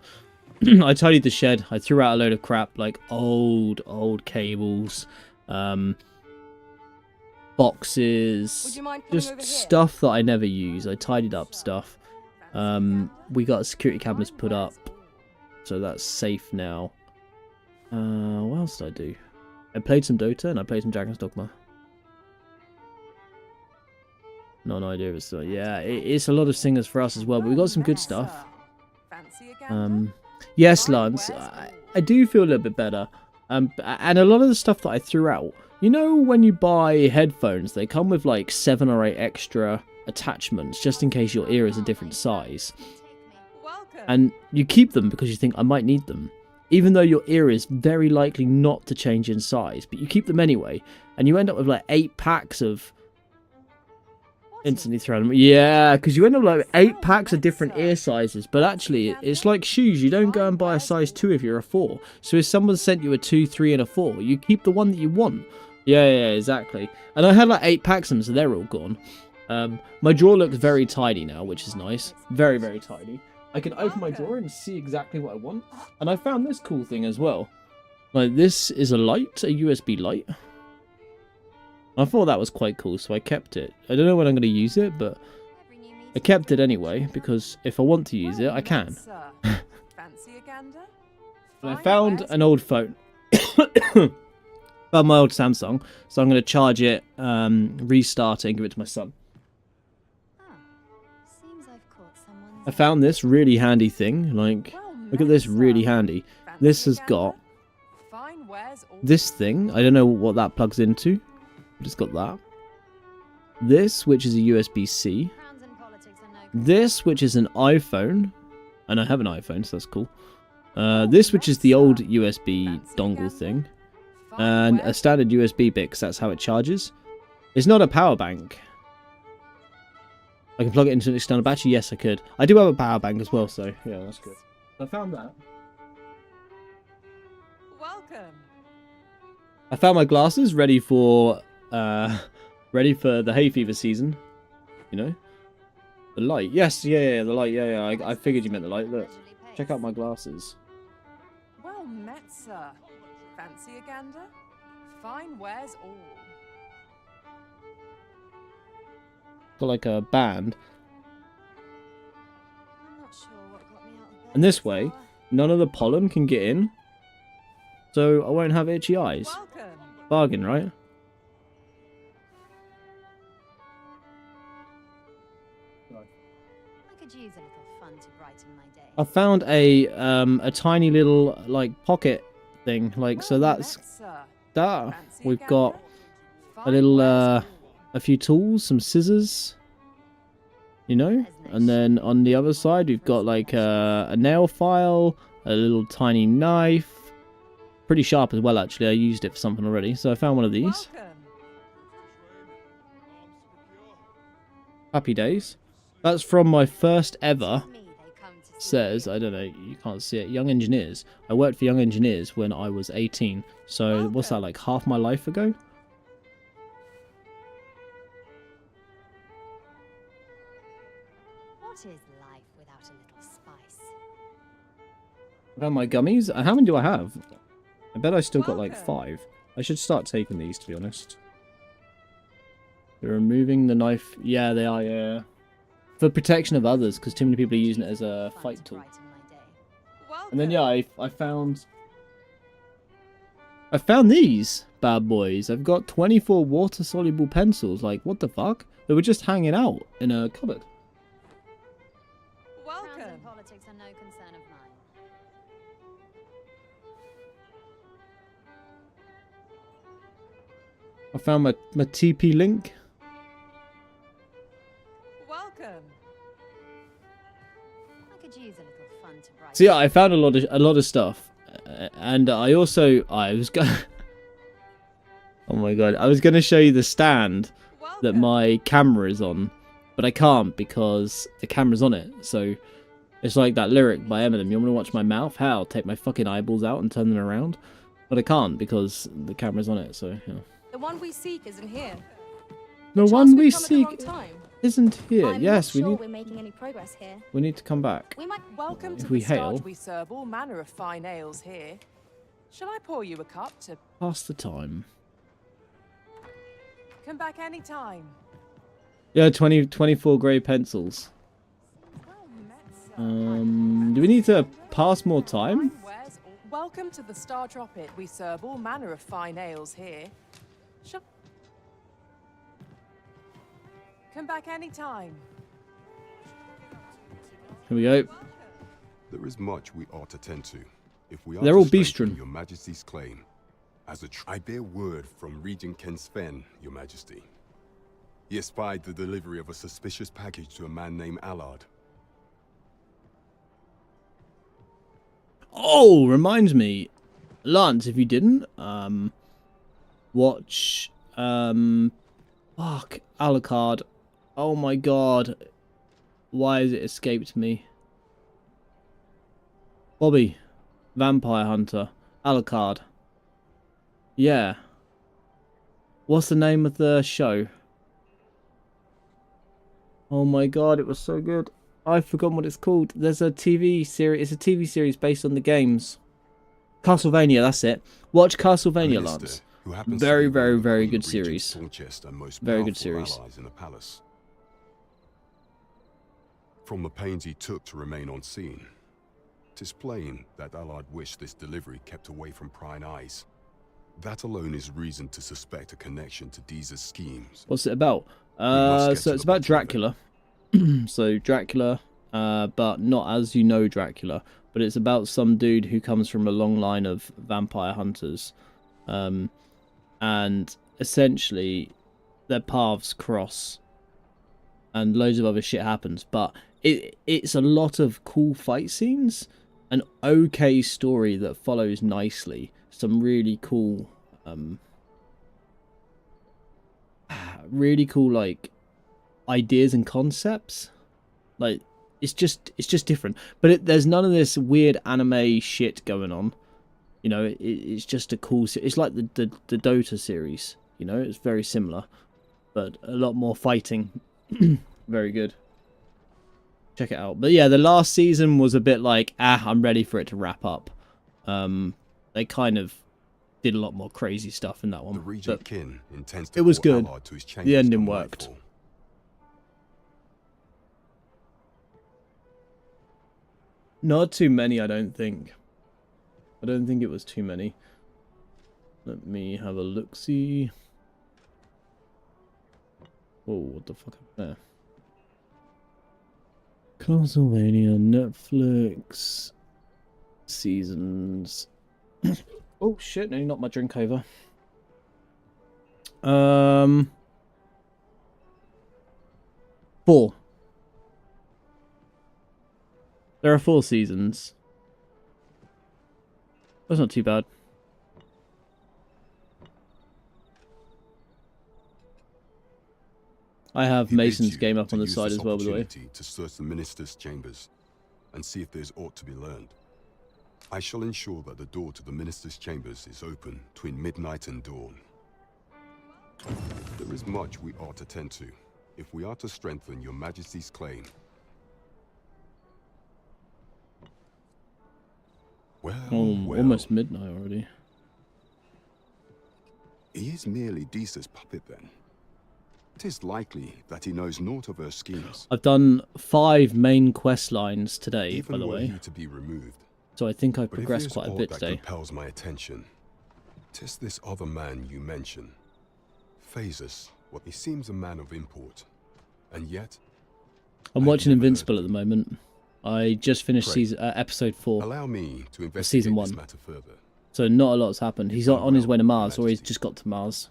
I tidied the shed. I threw out a load of crap, like old cables, boxes, Would you mind coming over just here? stuff that I never use. I tidied up stuff. We got security cameras put up, so that's safe now. What else did I do? I played some Dota and I played some Dragon's Dogma. No idea if it's still. Yeah, it's a lot of singers for us as well, but we got some good stuff. Yes, Lance, I do feel a little bit better. And a lot of the stuff that I threw out, you know, when you buy headphones, they come with like 7 or 8 extra attachments just in case your ear is a different size. And you keep them because you think I might need them, even though your ear is very likely not to change in size, but you keep them anyway, and you end up with like 8 packs of. Instantly thrown them. Yeah, because you end up like 8 packs of different ear sizes, but actually it's like shoes. You don't go and buy a size 2 if you're a 4. So if someone sent you a 2, 3 and a 4, you keep the one that you want. Yeah, exactly. And I had like 8 packs of them, so they're all gone. My drawer looks very tidy now, which is nice. Very, very tidy. I can open my drawer and see exactly what I want. And I found this cool thing as well. Like, this is a light, a USB light. I thought that was quite cool, so I kept it. I don't know when I'm going to use it, but I kept it anyway, because if I want to use it, I can. I found an old phone. Found my old Samsung, so I'm going to charge it, restart it, and give it to my son. I found this really handy thing. Like, look at this, really handy. this has got Fine wares all. this thing. I don't know what that plugs into, but it's got that. This, which is a USB-C. This, which is an iPhone. And I have an iPhone, so that's cool. This, which is the old USB dongle thing. And a standard USB bit, because that's how it charges. It's not a power bank. I can plug it into an external battery. Yes, I could. I do have a power bank as well, so yeah, that's good. I found that. Welcome. I found my glasses ready for the hay fever season. You know, the light. Yes, yeah, the light. Yeah. I figured you meant the light. Look, check out my glasses. Well met, sir. Fancy a gander? Fine wares all. Got like a band. I'm not sure what got me out of bed. And this way, none of the pollen can get in. So I won't have itchy eyes. Welcome. Bargain, right? I could use a little fun to brighten my day. I found a tiny little like pocket thing. Like so that's that. We've got a little a few tools, some scissors. You know? And then on the other side we've got like a nail file, a little tiny knife. Pretty sharp as well actually. I used it for something already. So I found one of these. Happy days. That's from my first ever, says, I don't know, you can't see it, Young Engineers. I worked for Young Engineers when I was 18. So what's that, like half my life ago? What is life without a little spice? I found my gummies. How many do I have? I bet I still got like 5. I should start taking these, to be honest. They're removing the knife. Yeah, they are, yeah. For protection of others, because too many people are using it as a fight tool. And then, yeah, I found these bad boys. I've got 24 water-soluble pencils. Like, what the fuck? They were just hanging out in a cupboard. Welcome. Politics are no concern of mine. I found my TP link. Welcome. I could use a little fun to brighten. So yeah, I found a lot of stuff, and I was gonna. Oh my god, I was gonna show you the stand that my camera is on, but I can't because the camera's on it. So it's like that lyric by Eminem. You want me to watch my mouth? How? I'll take my fucking eyeballs out and turn them around, but I can't because the camera's on it. So yeah. The one we seek isn't here. The one we seek isn't here. I'm Yes, not we sure need. we're making any progress here. We need to come back. We might Welcome If to we the start. hail. We serve all manner of fine ales here. Shall I pour you a cup to Pass the time. come back any time? Yeah, 24 grey pencils. Do we need to pass more time? Welcome to the Star Tropic. We serve all manner of fine ales here. Shall come back any time. Here we go. There is much we ought to tend to. If we are They're to all strengthen Beastron. Your Majesty's claim, I bear word from Regent Ken Sven, Your Majesty. He espied the delivery of a suspicious package to a man named Allard. Oh, reminds me, Lance, if you didn't, watch, fuck, Alucard. Oh my god. Why has it escaped me? Bobby. Vampire Hunter. Alucard. Yeah. What's the name of the show? Oh my god, it was so good. I've forgotten what it's called. There's a TV series. It's a TV series based on the games. Castlevania, that's it. Watch Castlevania, Lance. Very, very, very good series. Very good series. In the palace. From the pains he took to remain on scene, 'tis plain that Allard wished this delivery kept away from prying eyes. That alone is reason to suspect a connection to Deeza's schemes. What's it about? So it's about Dracula. So Dracula, but not as you know Dracula, but but it's about some dude who comes from a long line of vampire hunters, and essentially their paths cross, and loads of other shit happens. But it's a lot of cool fight scenes, an okay story that follows nicely, some really cool, like ideas and concepts. Like it's just different, but there's none of this weird anime shit going on. You know, it's just a cool. It's like the Dota series. You know, it's very similar, but a lot more fighting. Very good. Check it out. But yeah, the last season was a bit like, I'm ready for it to wrap up. They kind of did a lot more crazy stuff in that one. The Regent Kin intends to it was call good. Allard to his The ending chambers worked. nightfall. Not too many, I don't think. I don't think it was too many. Let me have a look-see. Whoa, what the fuck up there? Castlevania, Netflix, seasons. Oh shit, no, not my drink over. 4. There are 4 seasons. That's not too bad. I have Mason's game up on the side as well, by the way. To search the minister's chambers and see if there's aught to be learned. I shall ensure that the door to the minister's chambers is open between midnight and dawn. There is much we ought to tend to if we are to strengthen your majesty's claim. Well, almost midnight already. He is merely Disa's puppet then. It is likely that he knows naught of her schemes. I've done 5 main quest lines today, Even by the were way. he to be removed. So I think I've But if progressed there's quite a aught bit that today. compels my attention. 'Tis this other man you mention. Phases. What he seems a man of import. And yet I'm watching Invincible at the moment. I just finished Pray, episode 4 allow me to of investigate season 1. this matter further. So not a lot's happened. He's on his way to Mars, or he's just got to Mars.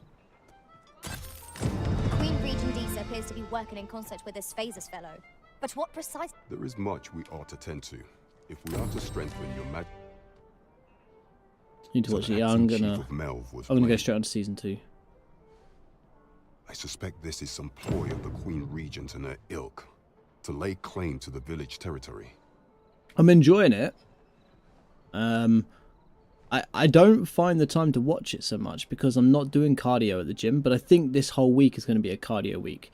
Queen Regent Disa appears to be working in concert with this Phases fellow. But what precise... There is much we ought to tend to if we are to strengthen your Need to watch it. Yeah, I'm gonna go straight on to season 2. I suspect this is some ploy of the Queen Regent and her ilk to lay claim to the village territory. I'm enjoying it. I don't find the time to watch it so much because I'm not doing cardio at the gym, but I think this whole week is going to be a cardio week.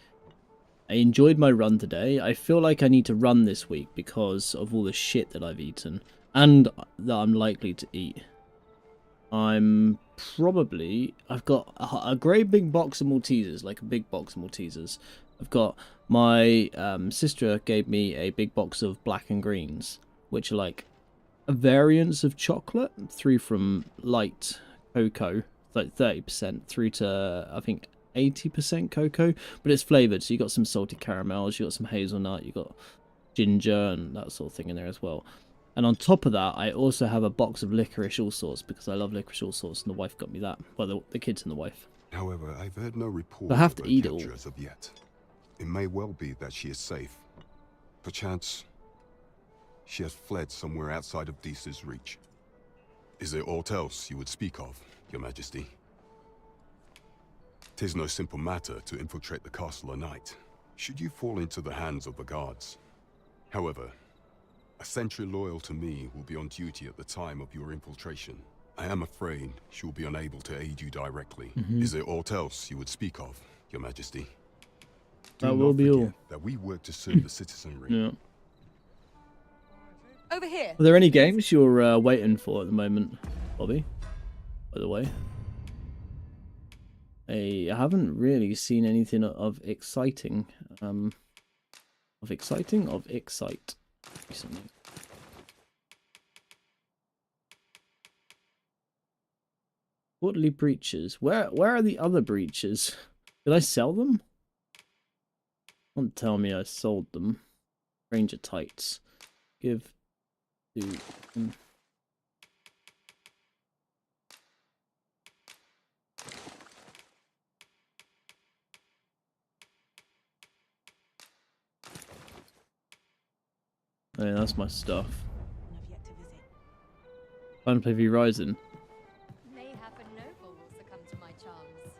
I enjoyed my run today. I feel like I need to run this week because of all the shit that I've eaten and that I'm likely to eat. I've got a great big box of Maltesers, like a big box of Maltesers. I've got, my sister gave me a big box of black and greens, which are like a variance of chocolate, through from light cocoa, like 30%, through to, I think, 80% cocoa, but it's flavoured, so you got some salted caramels, you got some hazelnut, you got ginger and that sort of thing in there as well. And on top of that, I also have a box of licorice all sorts, because I love licorice all sorts, and the wife got me that. Well, the kids and the wife. However, I've heard no report I have of to her eat it all. capture as of yet. It may well be that she is safe. Perchance she has fled somewhere outside of Disa's reach. Is there aught else you would speak of, Your Majesty? 'Tis no simple matter to infiltrate the castle a night, should you fall into the hands of the guards. However, a sentry loyal to me will be on duty at the time of your infiltration. I am afraid she will be unable to aid you directly. Is there aught else you would speak of, Your Majesty? Do That not will be forget all. that we work to serve the citizenry. Yeah. Over here. Are there any games you're waiting for at the moment, Bobby? By the way, I haven't really seen anything of exciting. Excite recently. Quarterly breaches. Where are the other breaches? Did I sell them? Don't tell me I sold them. Ranger tights. Give do. Oh, yeah, that's my stuff. Time to play V Rising. Mayhap and Noble will succumb to my charms.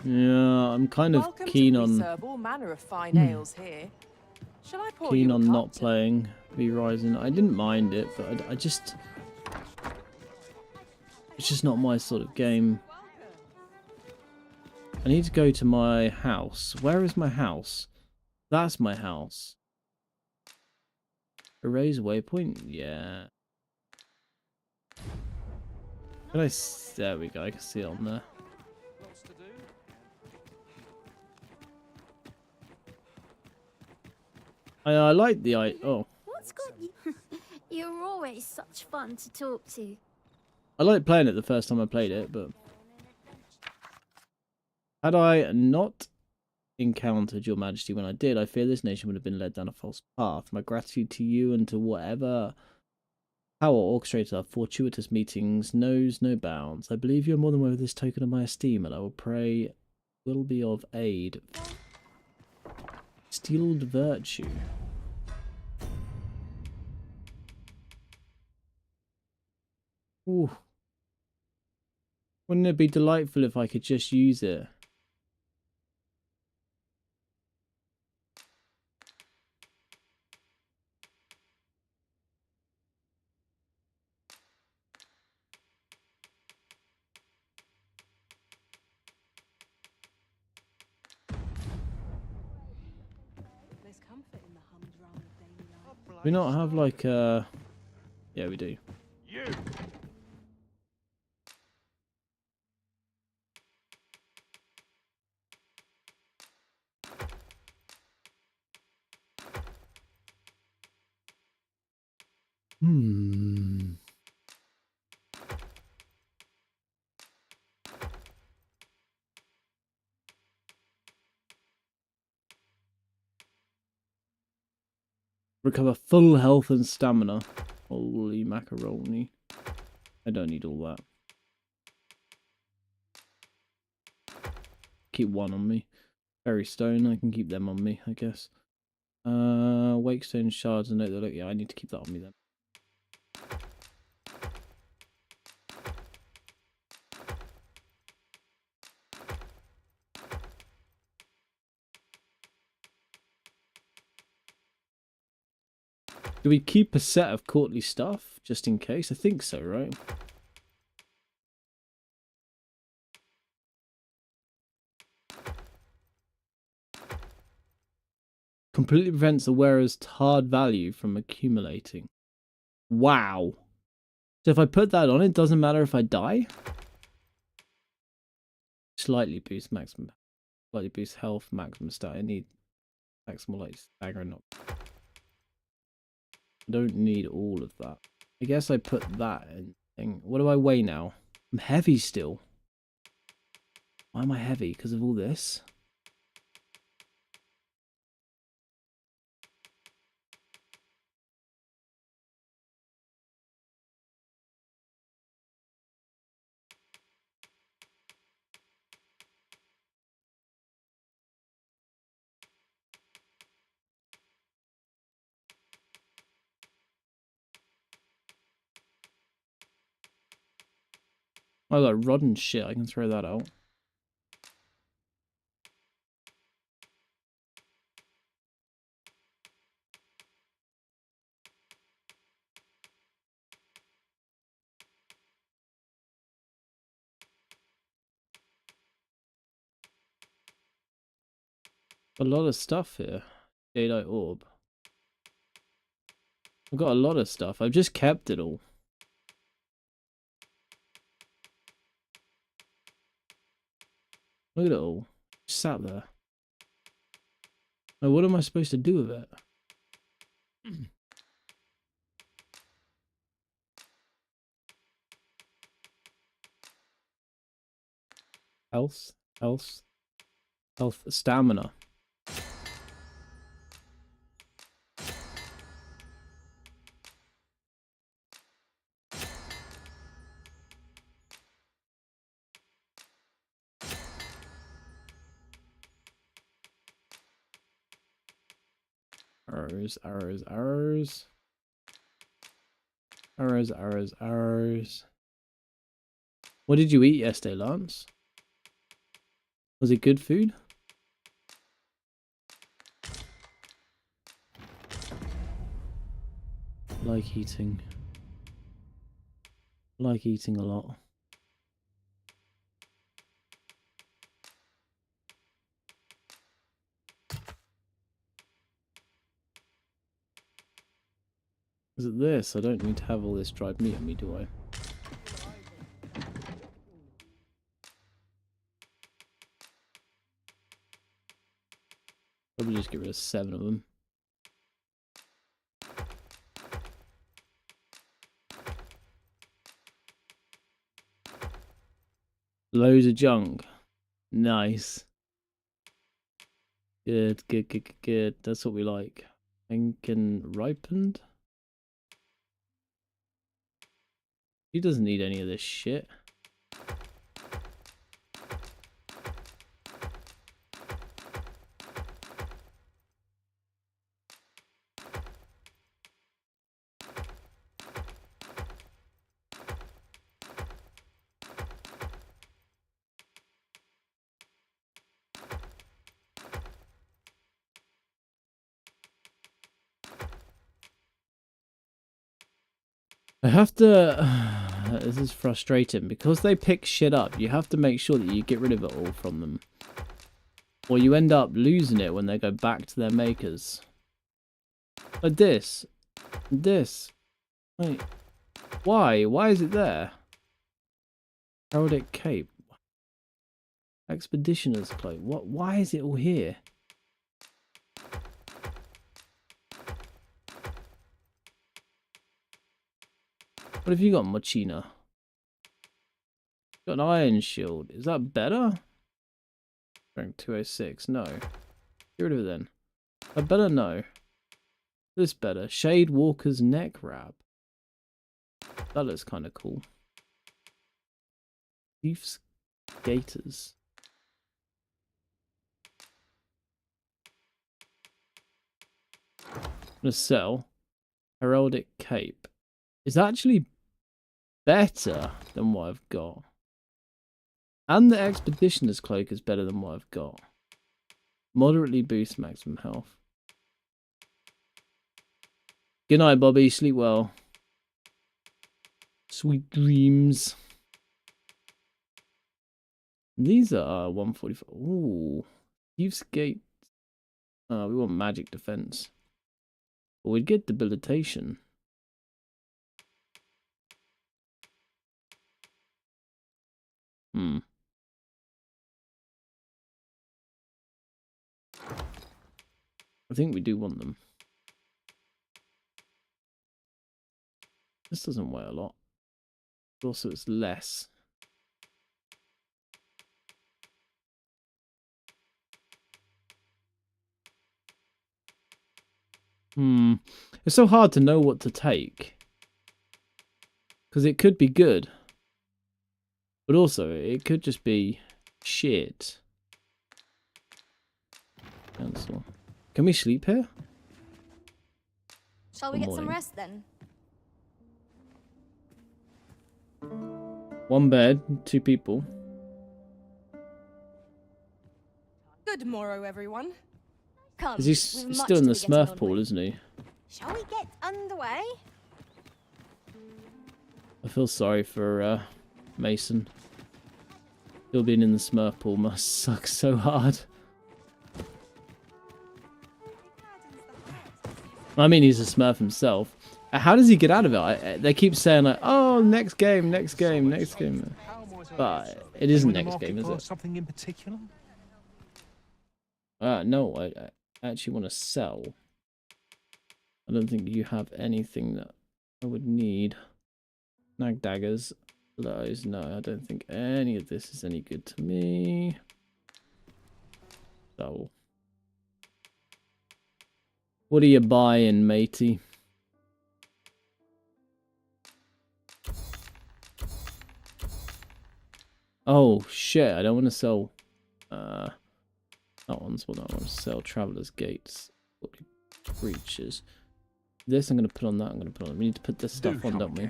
Yeah, I'm kind of Welcome keen to on serve all manner of fine ales here. Shall I pour keen you a on cup not to- playing V Rising. I didn't mind it, but I just it's just not my sort of game. I need to go to my house. Where is my house? That's my house. Erase waypoint? Yeah. Can I there we go, I can see it on there. I like the oh. What's got you? You're always such fun to talk to. I liked playing it the first time I played it, but had I not encountered your majesty when I did, I fear this nation would have been led down a false path. My gratitude to you and to whatever power orchestrated our fortuitous meetings knows no bounds. I believe you are more than worth this token of my esteem, and I will pray will be of aid. Steeled virtue. Ooh. Wouldn't it be delightful if I could just use it? There's comfort in the humdrum of daily life. Do we not have like yeah, we do. You. Recover full health and stamina. Holy macaroni. I don't need all that. Keep one on me. Fairy stone, I can keep them on me, I guess. Wakestone shards and note that look, yeah, I need to keep that on me then. Do we keep a set of courtly stuff just in case? I think so, right? Completely prevents the wearer's tarred value from accumulating. Wow. So if I put that on, it doesn't matter if I die? Slightly boost maximum. Slightly boost health, maximum stat. I need maximum like stagger and not. I don't need all of that. I guess I put that in thing. What do I weigh now? I'm heavy still. Why am I heavy? Because of all this? I got rod and shit. I can throw that out. A lot of stuff here. Jadeite orb. I've got a lot of stuff. I've just kept it all. Look at it all. Just sat there. Now, what am I supposed to do with it? Health, health, health, stamina. Arrows, arrows, arrows. Arrows, arrows, arrows. What did you eat yesterday, Lance? Was it good food? Like eating. Like eating a lot. Is it this? I don't need to have all this dried meat on me, do I? Probably just get rid of 7 of them. Loads of junk. Nice. Good, good, good, good, good. That's what we like. Thinking ripened? He doesn't need any of this shit. I have to... This is frustrating. Because they pick shit up, you have to make sure that you get rid of it all from them. Or you end up losing it when they go back to their makers. Like this. This. Wait. Why? Why is it there? Heraldic Cape. Expeditioner's Cloak. What? Why is it all here? What have you got, Mochina? Got an iron shield. Is that better? Rank 206. No. Get rid of it then. I better no. This better. Shade Walker's neck wrap. That looks kind of cool. Chief's Gators. I'm gonna sell Heraldic Cape. It's actually better than what I've got. And the Expeditioner's Cloak is better than what I've got. Moderately boosts maximum health. Good night, Bobby. Sleep well. Sweet dreams. These are 145. Ooh. Youth's Gate. We want magic defense. But we'd get debilitation. I think we do want them. This doesn't weigh a lot. But also it's less. It's so hard to know what to take. Because it could be good. But also, it could just be shit. Cancel. Can we sleep here? Shall we get some rest then? 1 bed, 2 people. Good morrow, everyone. Come. Is he still in the Smurf pool, isn't he? Shall we get underway? I feel sorry for Mason. Still being in the Smurf pool must suck so hard. I mean, he's a Smurf himself. How does he get out of it? They keep saying like, "Oh, next game, next game, next game," but it isn't next game, is it? Something in particular? No, I actually want to sell. I don't think you have anything that I would need. Snag daggers. Those, no, I don't think any of this is any good to me. So, what are you buying, matey? Oh shit! I don't want to sell. That one's what I want to sell. Traveler's Gates. breeches. This I'm going to put on that. I'm going to put on. We need to put this stuff on, don't we?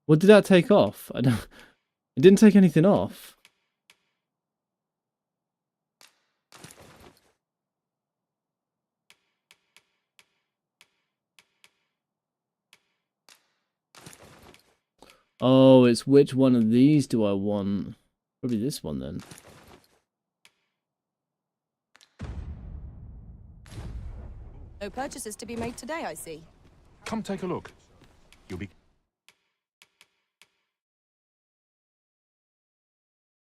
What did that take off? I don't. It didn't take anything off. Oh, it's which one of these do I want? Probably this one then. No purchases to be made today, I see. Come take a look. You'll be...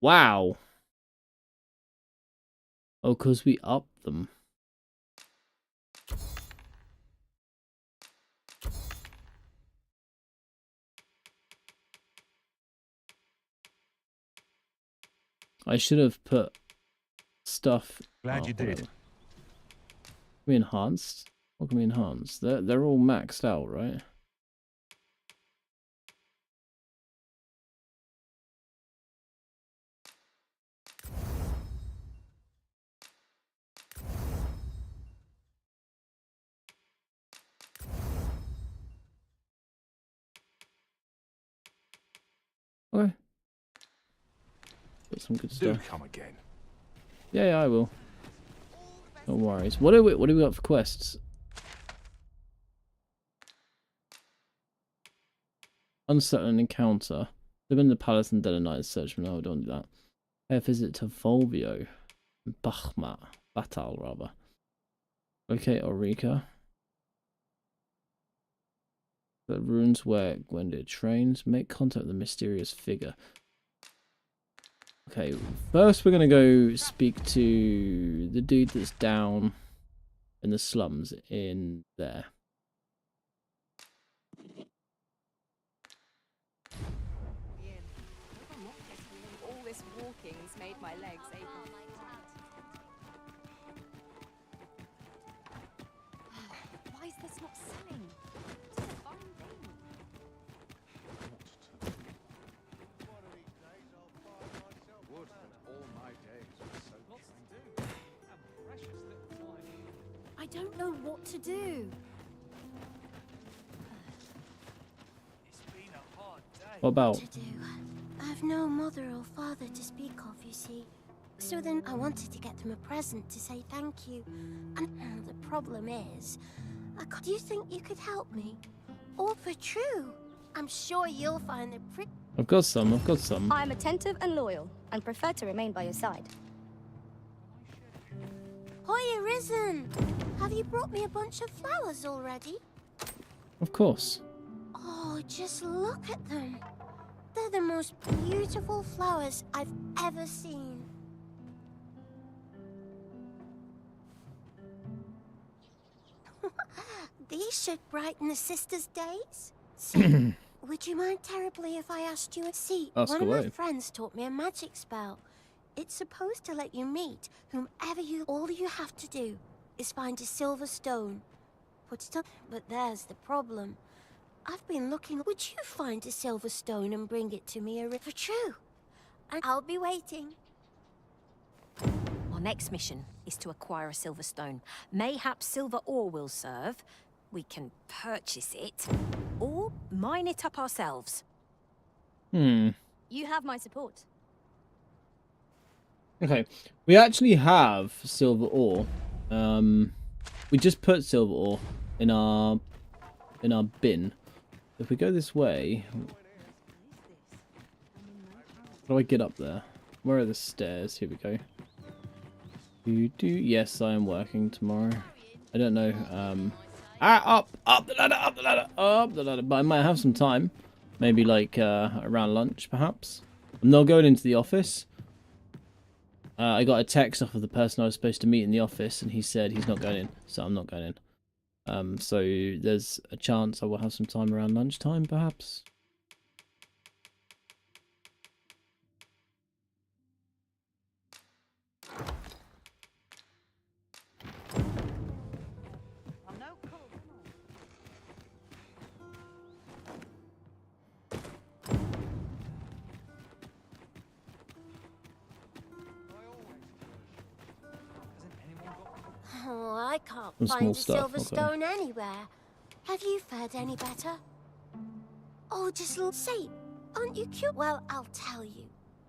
Wow. Oh, because we upped them. I should have put stuff. Glad you did. Whatever. We enhanced. What can we enhance? They're all maxed out, right? Okay. Got some good stuff. Do come again. Yeah, I will. No worries. What do we got for quests? Uncertain encounter. Live in the palace and dead at night. Search for no, I don't do that. Pay a visit to Volvio. Bakhmat. Batal, rather. Locate Orica. The ruins where Gwenda trains. Make contact with the mysterious figure. Okay, first we're going to go speak to the dude that's down in the slums in there. All this walking's made my legs ache. Why is this not selling? It's a fine thing. I don't know what to do. What about? I've no mother or father to speak of, you see. So then I wanted to get them a present to say thank you. And the problem is, do you think you could help me? All for true. I'm sure you'll find the pretty... I've got some. I'm attentive and loyal, and prefer to remain by your side. Hoya Risen! Have you brought me a bunch of flowers already? Of course. Oh, just look at them. They're the most beautiful flowers I've ever seen. These should brighten the sisters' days. So, would you mind terribly if I asked you a seat? Ask One away. of my friends taught me a magic spell. It's supposed to let you meet whomever you... All you have to do is find a silver stone. Put it up... But there's the problem. I've been looking... Would you find a silver stone and bring it to me for true? And I'll be waiting. Our next mission is to acquire a silver stone. Mayhap silver ore will serve. We can purchase it, or mine it up ourselves. Hmm. You have my support. Okay. We actually have silver ore. We just put silver ore in our bin. If we go this way, how do I get up there? Where are the stairs? Here we go. Yes, I am working tomorrow. I don't know. Up the ladder. But I might have some time. Maybe like around lunch, perhaps. I'm not going into the office. I got a text off of the person I was supposed to meet in the office, and he said he's not going in, so I'm not going in. So there's a chance I will have some time around lunchtime, perhaps. Oh, I can't Some find small a stuff, silver okay. stone anywhere. Have you fared any better? Oh, just say, aren't you cute? Well, I'll tell you.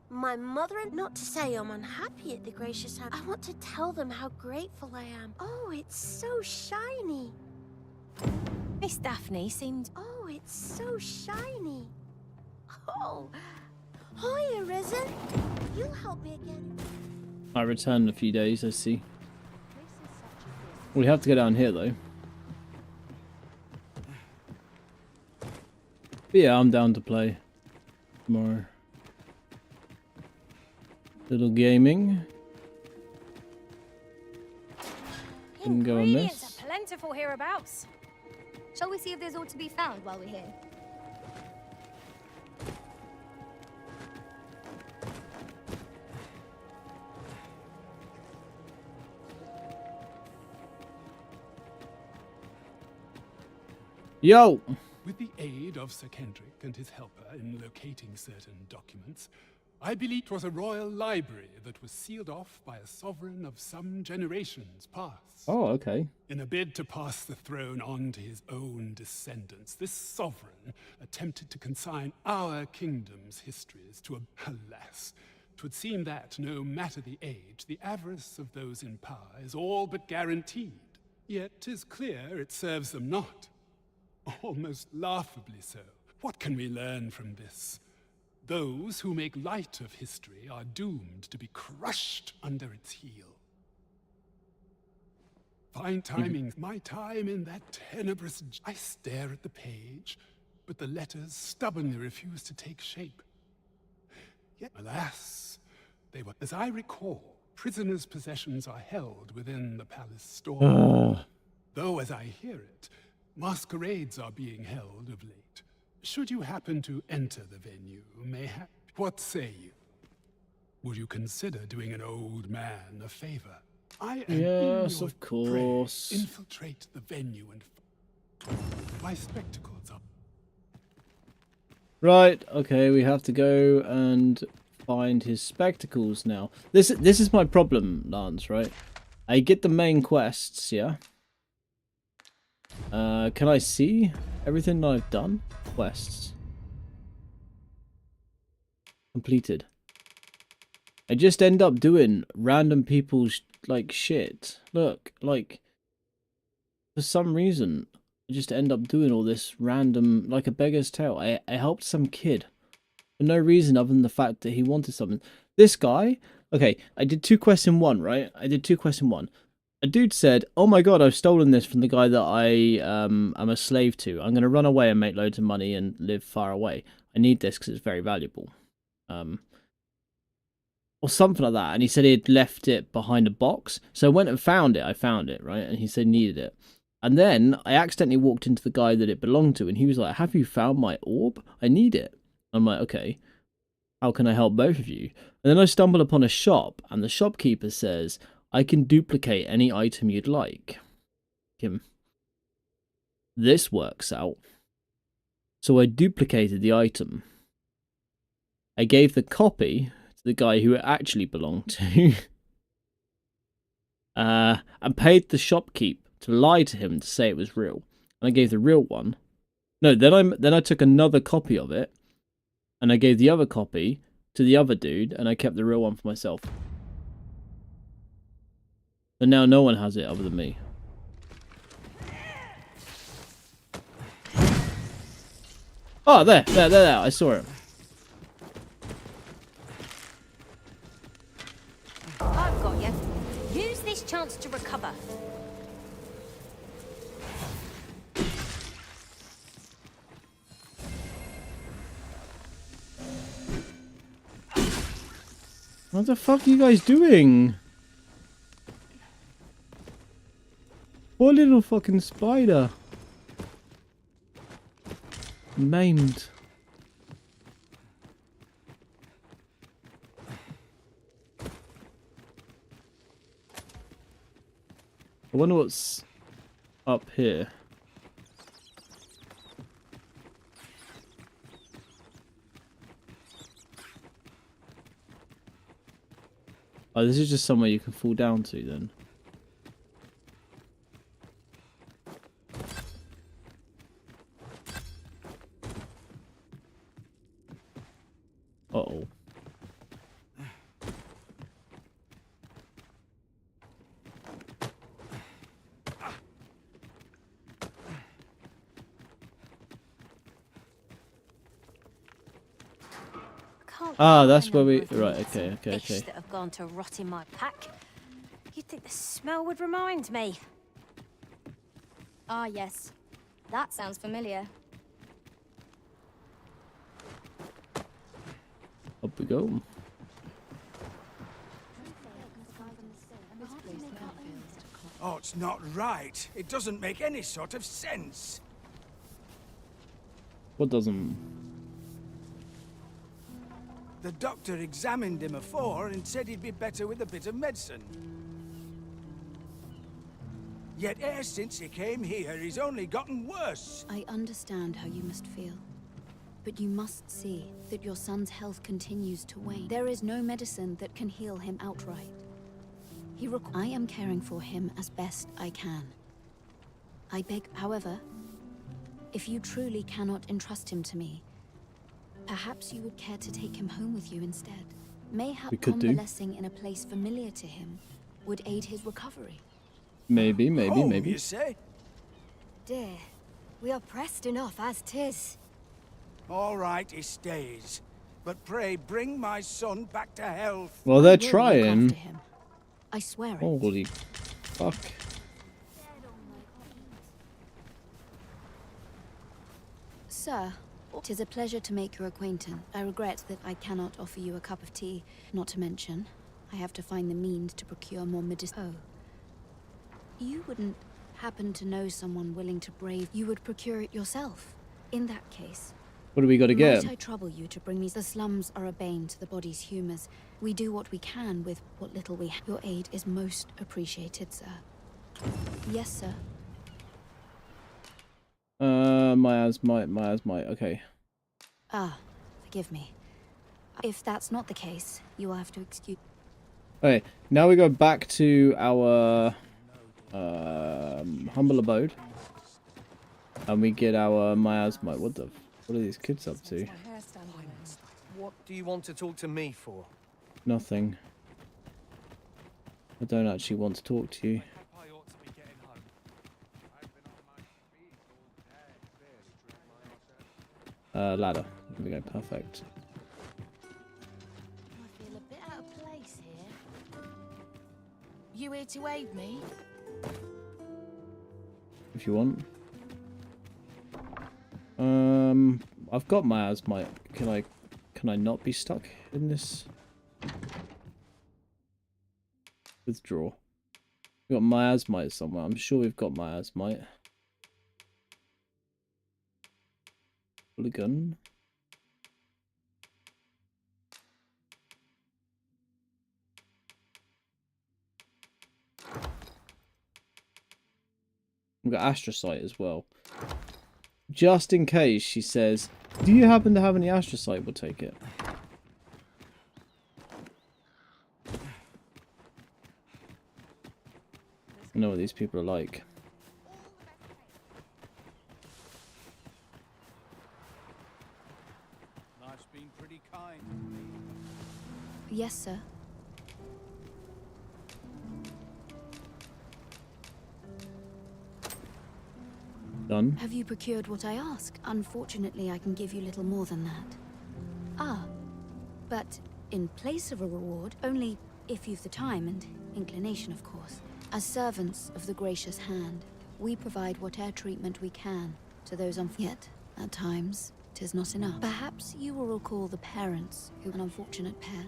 My mother, and not to say I'm unhappy at the gracious hand, I want to tell them how grateful I am. Oh, it's so shiny. Miss Daphne seemed... Oh, it's so shiny. Oh, hi, Arisen. You'll help me again. I return in a few days, I see. We have to go down here, though. But yeah, I'm down to play tomorrow. Little gaming. Didn't go on Ingredients this. are plentiful hereabouts. Shall we see if there's ought to be found while we're here? Yo! With the aid of Sir Kendrick and his helper in locating certain documents, I believe it was a royal library that was sealed off by a sovereign of some generations past. Oh, okay. In a bid to pass the throne on to his own descendants, this sovereign attempted to consign our kingdom's histories to alas, 'twould seem that, no matter the age, the avarice of those in power is all but guaranteed. Yet 'tis clear it serves them not. Almost laughably so. What can we learn from this? Those who make light of history are doomed to be crushed under its heel. Fine timing. My time in that tenebrous... I stare at the page, but the letters stubbornly refuse to take shape. Yet, alas, they were, as I recall, prisoners' possessions are held within the palace store. Though, as I hear it, masquerades are being held of late. Should you happen to enter the venue, mayhap, what say you? Would you consider doing an old man a favor? I am Yes, in your of course. prey. Infiltrate the venue and my spectacles are... Right, okay, we have to go and find his spectacles now. This is my problem, Lance, right? I get the main quests, yeah? Can I see everything that I've done? Quests. Completed. I just end up doing random people's, like, shit. Look, like, for some reason, I just end up doing all this random, like a beggar's tale. I helped some kid. For no reason other than the fact that he wanted something. This guy, okay, I did 2 quests in 1, right? I did 2 quests in 1. A dude said, oh my god, I've stolen this from the guy that I am a slave to. I'm going to run away and make loads of money and live far away. I need this because it's very valuable. Or something like that. And he said he had left it behind a box. So I went and found it. I found it, right? And he said he needed it. And then I accidentally walked into the guy that it belonged to. And he was like, have you found my orb? I need it. I'm like, okay. How can I help both of you? And then I stumble upon a shop. And the shopkeeper says, I can duplicate any item you'd like. This works out. So I duplicated the item. I gave the copy to the guy who it actually belonged to. And paid the shopkeep to lie to him to say it was real. And I gave the real one. No, then I took another copy of it. And I gave the other copy to the other dude. And I kept the real one for myself. And now no one has it other than me. Oh, there, I saw it. I've got you. Use this chance to recover. What the fuck are you guys doing? Poor little fucking spider. Maimed. I wonder what's up here. Oh, this is just somewhere you can fall down to then. can't. Ah, count that's the where we. number of Right. meats Okay. and Okay. fish Okay. that have gone to rot in my pack. You'd think the smell would remind me. Ah, yes. That sounds familiar. Up we go. Oh, it's not right. It doesn't make any sort of sense. What doesn't? The doctor examined him afore and said he'd be better with a bit of medicine. Yet ever since he came here, he's only gotten worse. I understand how you must feel. But you must see that your son's health continues to wane. There is no medicine that can heal him outright. I am caring for him as best I can. I beg, however, if you truly cannot entrust him to me, perhaps you would care to take him home with you instead. Mayhap convalescing in a place familiar to him would aid his recovery. Maybe. You say? Dear, we are pressed enough as 'tis. All right, he stays. But pray bring my son back to health. Well, they're I will look trying. after him. I swear it. Holy fuck. Sir, 'tis a pleasure to make your acquaintance. I regret that I cannot offer you a cup of tea. Not to mention, I have to find the means to procure more medicine. Oh. You wouldn't happen to know someone willing to brave. You would procure it yourself. In that case, What do we got to get? might I trouble you to bring me? The slums are a bane to the body's humors. We do what we can with what little we have. Your aid is most appreciated, sir. Yes, sir. My okay. Ah, forgive me. If that's not the case, you will have to excuse. Okay, now we go back to our humble abode, and we get our miasmite. What are these kids up to? What do you want to talk to me for? Nothing. I don't actually want to talk to you. Ladder. There we go. Perfect. I feel a bit out of place here. You here to aid me? If you want. I've got miasmite. Can I not be stuck in this? Withdraw. We've got miasmite somewhere. I'm sure we've got miasmite. Gun. We've got astrocyte as well. Just in case, she says, do you happen to have any astrocyte? We'll take it. I know what these people are like. Life's been pretty kind. Yes, sir. Done. Have you procured what I asked? Unfortunately, I can give you little more than that. Ah, but in place of a reward, only if you've the time and inclination, of course. As servants of the gracious hand, we provide whatever treatment we can to those yet, at times, 'tis not enough. Perhaps you will recall the parents who were an unfortunate pair.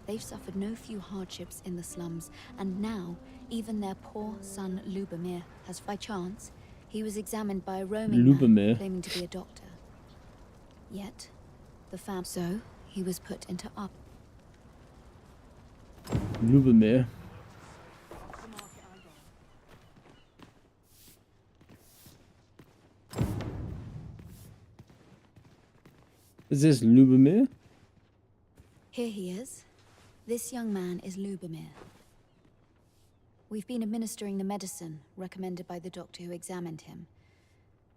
They've suffered no few hardships in the slums, and now even their poor son Lubomir has, by chance, he was examined by a roaming man claiming to be a doctor. Yet, the so he was put into up. Lubomir. Is this Lubomir? Here he is. This young man is Lubomir. We've been administering the medicine recommended by the doctor who examined him.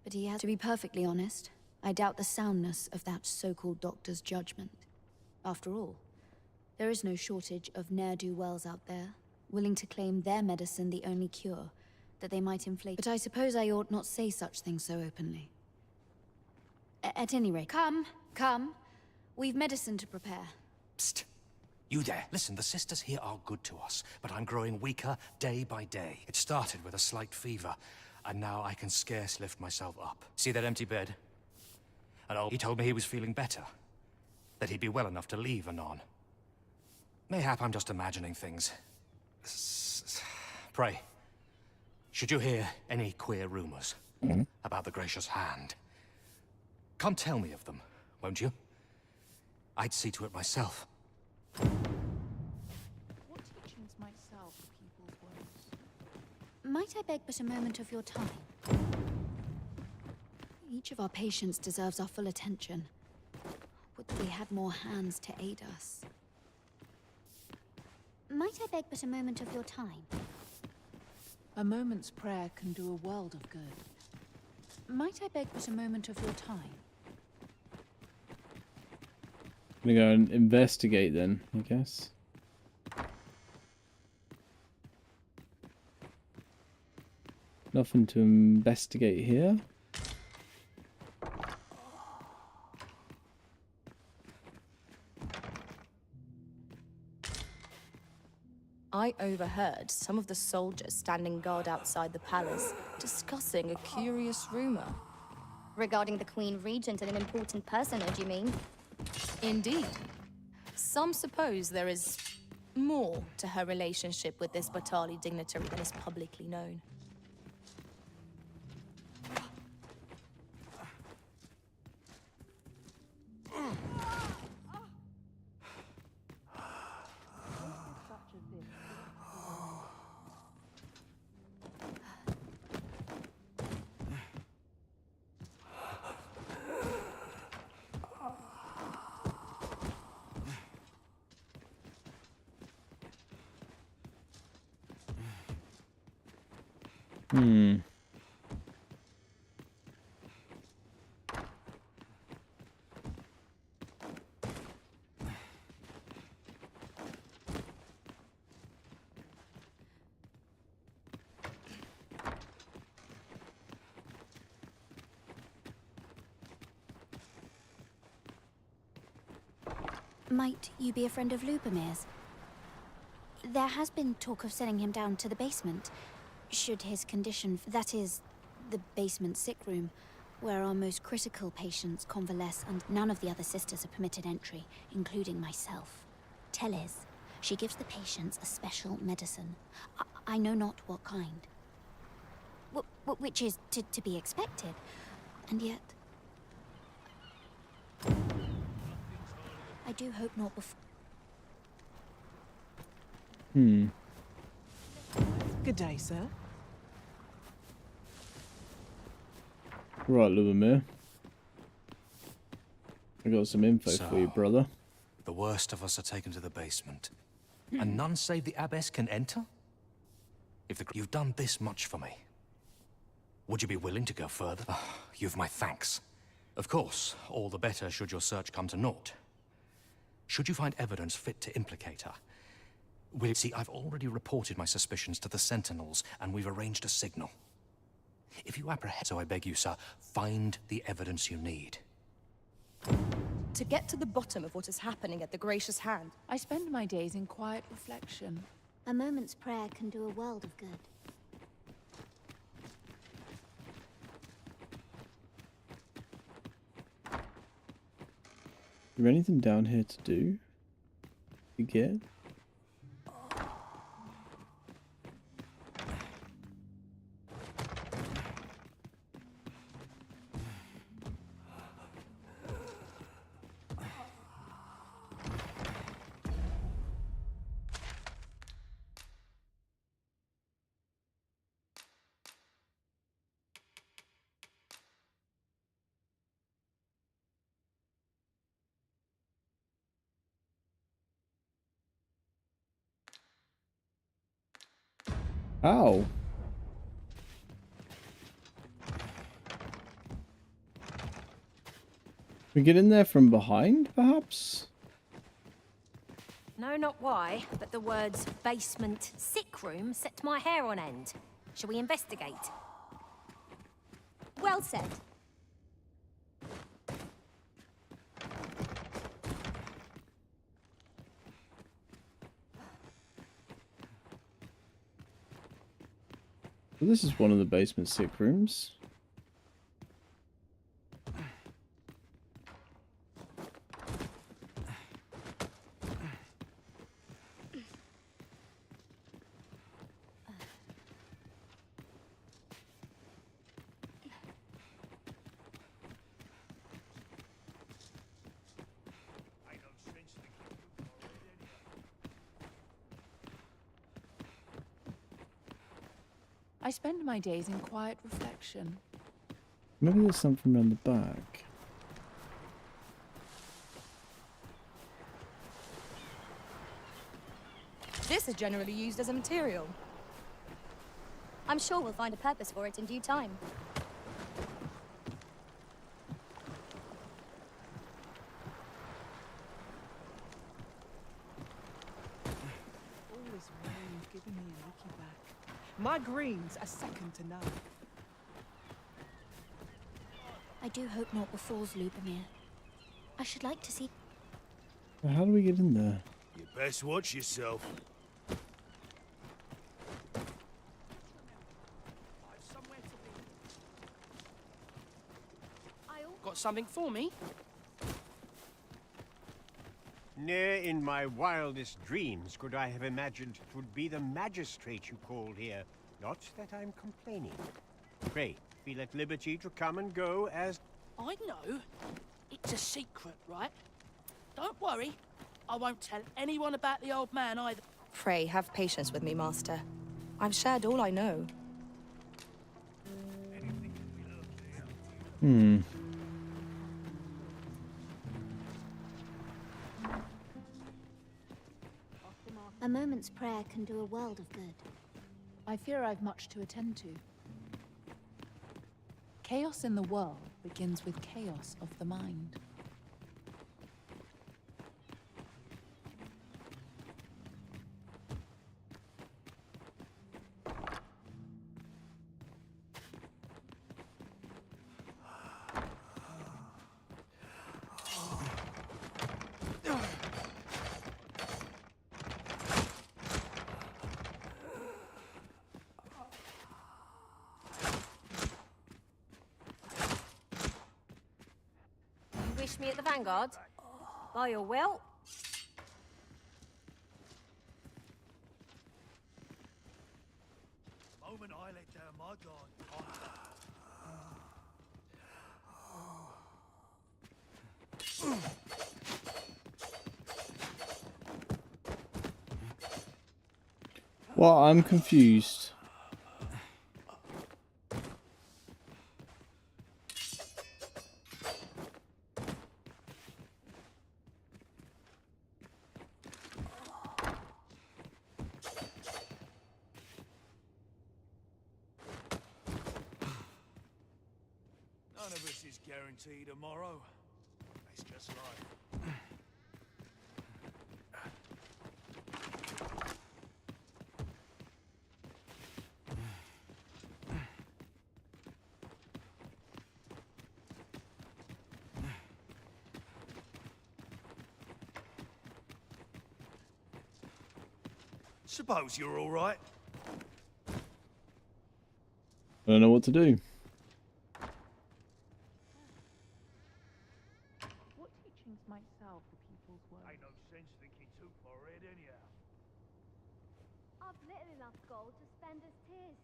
But he has, to be perfectly honest, I doubt the soundness of that so-called doctor's judgment. After all, there is no shortage of ne'er-do-wells out there, willing to claim their medicine the only cure, that they might inflate. But I suppose I ought not say such things so openly. At any rate, come. We've medicine to prepare. Psst. You there. Listen, the sisters here are good to us, but I'm growing weaker day by day. It started with a slight fever, and now I can scarce lift myself up. See that empty bed? And he told me he was feeling better, that he'd be well enough to leave anon. Mayhap I'm just imagining things. Pray, should you hear any queer rumors about the Gracious Hand, come tell me of them, won't you? I'd see to it myself. What teachings might salve people's woes? Might I beg but a moment of your time? Each of our patients deserves our full attention. Would that we had more hands to aid us. Might I beg but a moment of your time? A moment's prayer can do a world of good. Might I beg but a moment of your time? I'm gonna go and investigate then, I guess. Nothing to investigate here. I overheard some of the soldiers standing guard outside the palace discussing a curious rumor. Regarding the Queen Regent and an important personage, you mean? Indeed. Some suppose there is more to her relationship with this Batali dignitary than is publicly known. Might you be a friend of Lubomir's? There has been talk of sending him down to the basement. Should his condition, that is, the basement sick room, where our most critical patients convalesce and none of the other sisters are permitted entry, including myself. Tell Liz, she gives the patients a special medicine. I know not what kind. Which is to be expected, and yet... I do hope not before. Good day, sir. Right, Lubomir. I got some info So, for you, brother. The worst of us are taken to the basement, and none save the abbess can enter? You've done this much for me, would you be willing to go further? You've my thanks. Of course, all the better should your search come to naught. Should you find evidence fit to implicate her, see, I've already reported my suspicions to the Sentinels, and we've arranged a signal. If you apprehend, so I beg you, sir, find the evidence you need. To get to the bottom of what is happening at the Gracious Hand, I spend my days in quiet reflection. A moment's prayer can do a world of good. Is there anything down here to do? To get? Ow. We get in there from behind, perhaps? No, not why, but the words basement sick room set my hair on end. Shall we investigate? Well said. Well, this is one of the basement sick rooms. I spend my days in quiet reflection. Maybe there's something around the back. This is generally used as a material. I'm sure we'll find a purpose for it in due time. All this rain giving me a looky back. My greens are second to none. I do hope naught befalls Lubomir. I should like to see... How do we get in there? You best watch yourself. Got something for me? Ne'er in my wildest dreams could I have imagined 'twould be the magistrate you called here. Not that I'm complaining. Pray, feel at liberty to come and go as... I know. It's a secret, right? Don't worry. I won't tell anyone about the old man either. Pray, have patience with me, Master. I've shared all I know. Hmm. A moment's prayer can do a world of good. I fear I've much to attend to. Chaos in the world begins with chaos of the mind. Wish me at the Vanguard? By your will. Moment I let down my guard. Well, I'm confused. None of us is guaranteed tomorrow. It's just life. Suppose you're all right. I don't know what to do. What teachings might salve the people's world? Ain't no sense thinking too far ahead anyhow. I've little enough gold to spend as 'tis.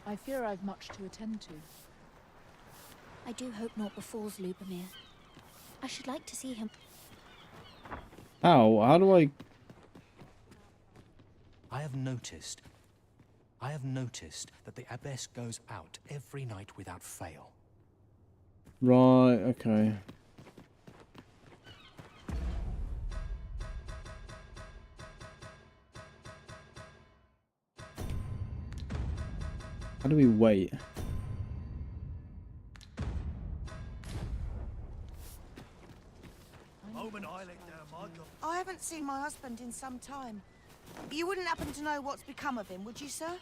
I fear I've much to attend to. I do hope naught befalls Lubomir. I should like to see him. How? How do I... I have noticed that the abbess goes out every night without fail. Right, okay. How do we wait? Moment I let down my guard. I haven't seen my husband in some time. You wouldn't happen to know what's become of him, would you, sir?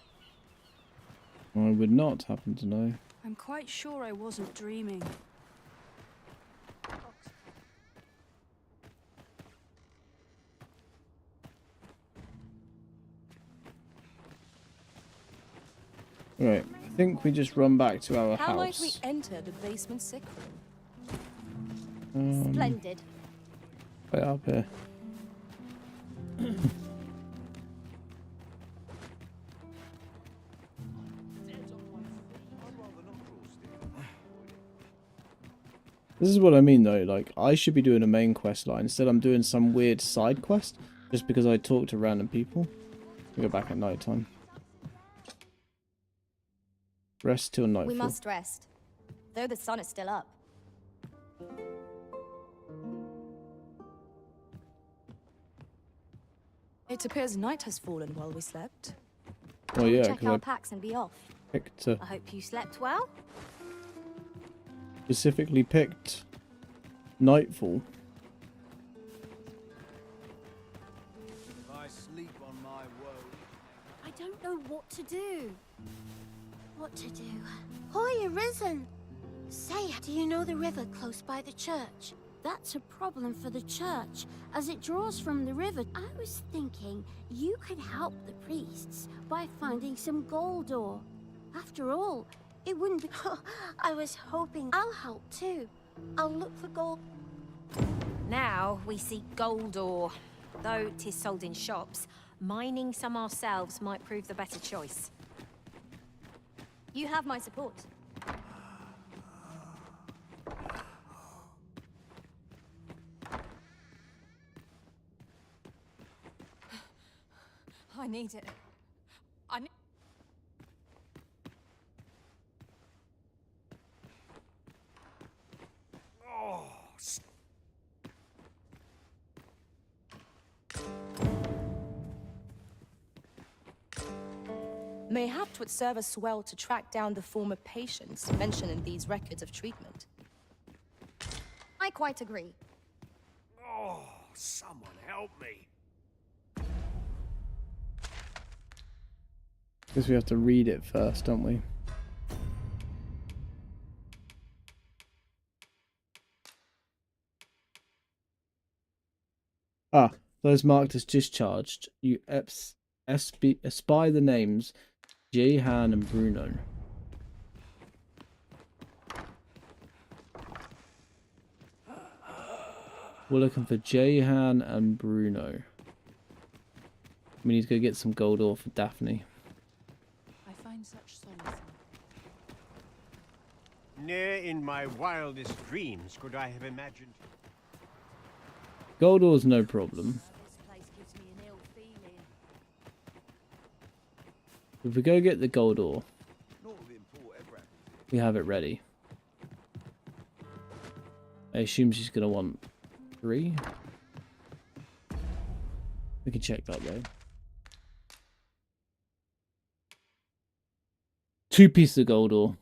I would not happen to know. I'm quite sure I wasn't dreaming. Right, I think we just run back to our How might house. we enter the basement sick room? Splendid. Way up here. This is what I mean though, like, I should be doing a main quest line. Instead I'm doing some weird side quest, just because I talk to random people. We go back at night time. Rest till nightfall. We must rest, though the sun is still up. It appears night has fallen while we slept. Oh yeah, Check our because packs and be off. I picked, I hope you slept well. specifically picked nightfall. If I sleep on my woe. I don't know what to do. What to do? Oh, you're risen. Say, do you know the river close by the church? That's a problem for the church, as it draws from the river. I was thinking you could help the priests by finding some gold ore. After all, it wouldn't be... I was hoping I'll help too. I'll look for gold. Now we seek gold ore. Though 'tis sold in shops, mining some ourselves might prove the better choice. You have my support. I need it. I need... Oh, Mayhap 'twould serve us well to track down the former patients mentioned in these records of treatment. I quite agree. oh, someone help me. Guess we have to read it first, don't we? Ah, those marked as discharged. You espy the names Jehan and Bruno. We're looking for Jehan and Bruno. We need to go get some gold ore for Daphne. I find such solace. Ne'er in my wildest dreams could I have imagined. Gold ore's no problem. If we go get the gold ore, we have it ready. I assume she's gonna want 3. We can check that though. 2 pieces of gold ore.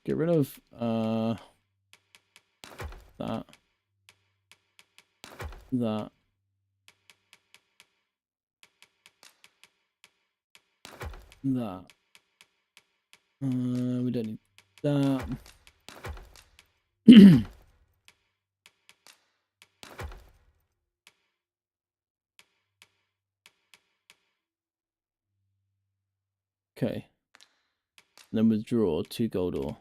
Get rid of that. That. We don't need that. Okay. Then withdraw 2 gold ore.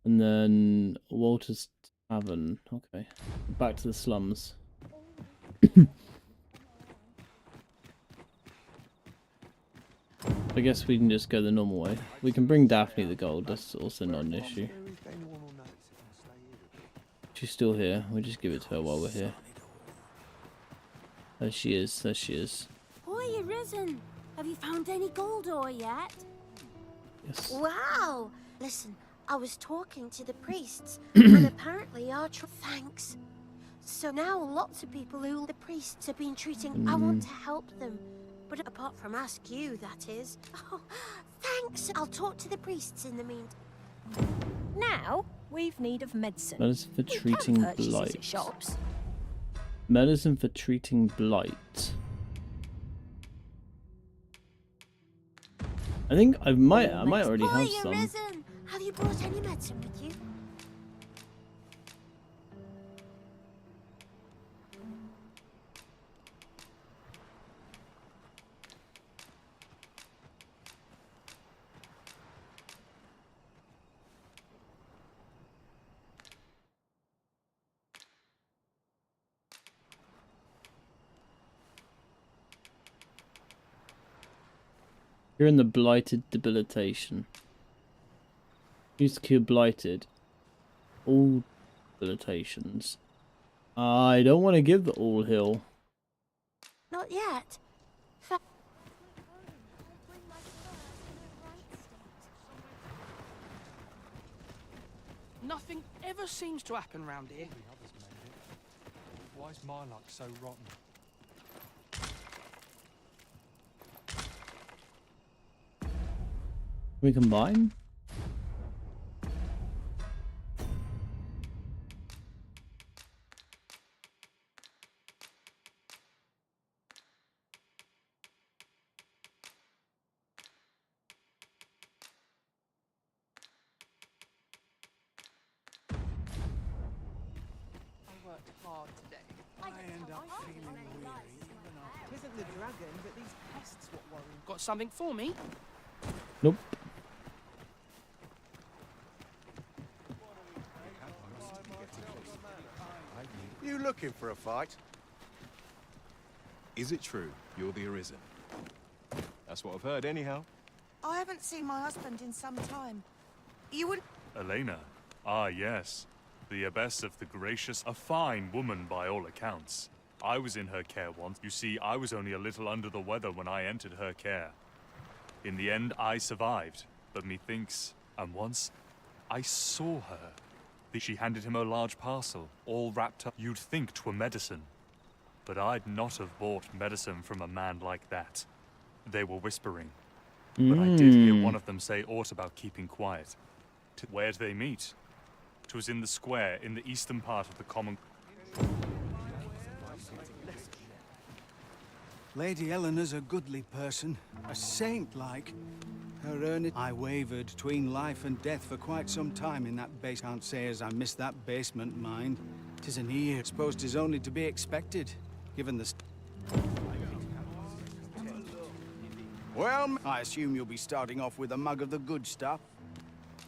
And then Walter's Tavern. Okay. Back to the slums. I guess we can just go the normal way. We can bring Daphne the gold. That's also not an issue. She's still here. We'll just give it to her while we're here. There she is. There she is. Boy, you're risen. Have you found any gold ore yet? Yes. Wow. Listen, I was talking to the priests, and apparently our thanks. So now lots of people who the priests have been treating, I want to help them. But apart from ask you, that is. Oh, thanks. I'll talk to the priests in the meantime. Now we've need of medicine. Medicine for treating blight. At shops. Medicine for treating blight. I think I might already Boy, have you're some. risen. Have you brought any medicine with you? You're in the blighted debilitation. Used to cure blighted. All debilitations. I don't want to give the all heal. Not yet. Nothing ever seems to happen round here. Why is my luck so rotten? We combine? I worked hard today. I end up feeling weary even after. It isn't the dragon, but these pests what worry me. Got something for me? Nope. You looking for a fight? Is it true you're the Arisen? That's what I've heard anyhow. I haven't seen my husband in some time. You wouldn't... Elena? Ah, yes. The abbess of the Gracious. A fine woman by all accounts. I was in her care once. You see, I was only a little under the weather when I entered her care. In the end, I survived, but methinks, and once, I saw her. She handed him a large parcel, all wrapped up. You'd think 'twere medicine. But I'd not have bought medicine from a man like that. They were whispering. But I did hear one of them say aught about keeping quiet. Where'd they meet? 'Twas in the square, in the eastern part of the common... Lady Eleanor's a goodly person, a saint-like. Her earnest... I wavered between life and death for quite some time in that base. Can't say as I missed that basement, mind. 'Tis an ear. Suppose 'tis only to be expected, given the... Well, I assume you'll be starting off with a mug of the good stuff.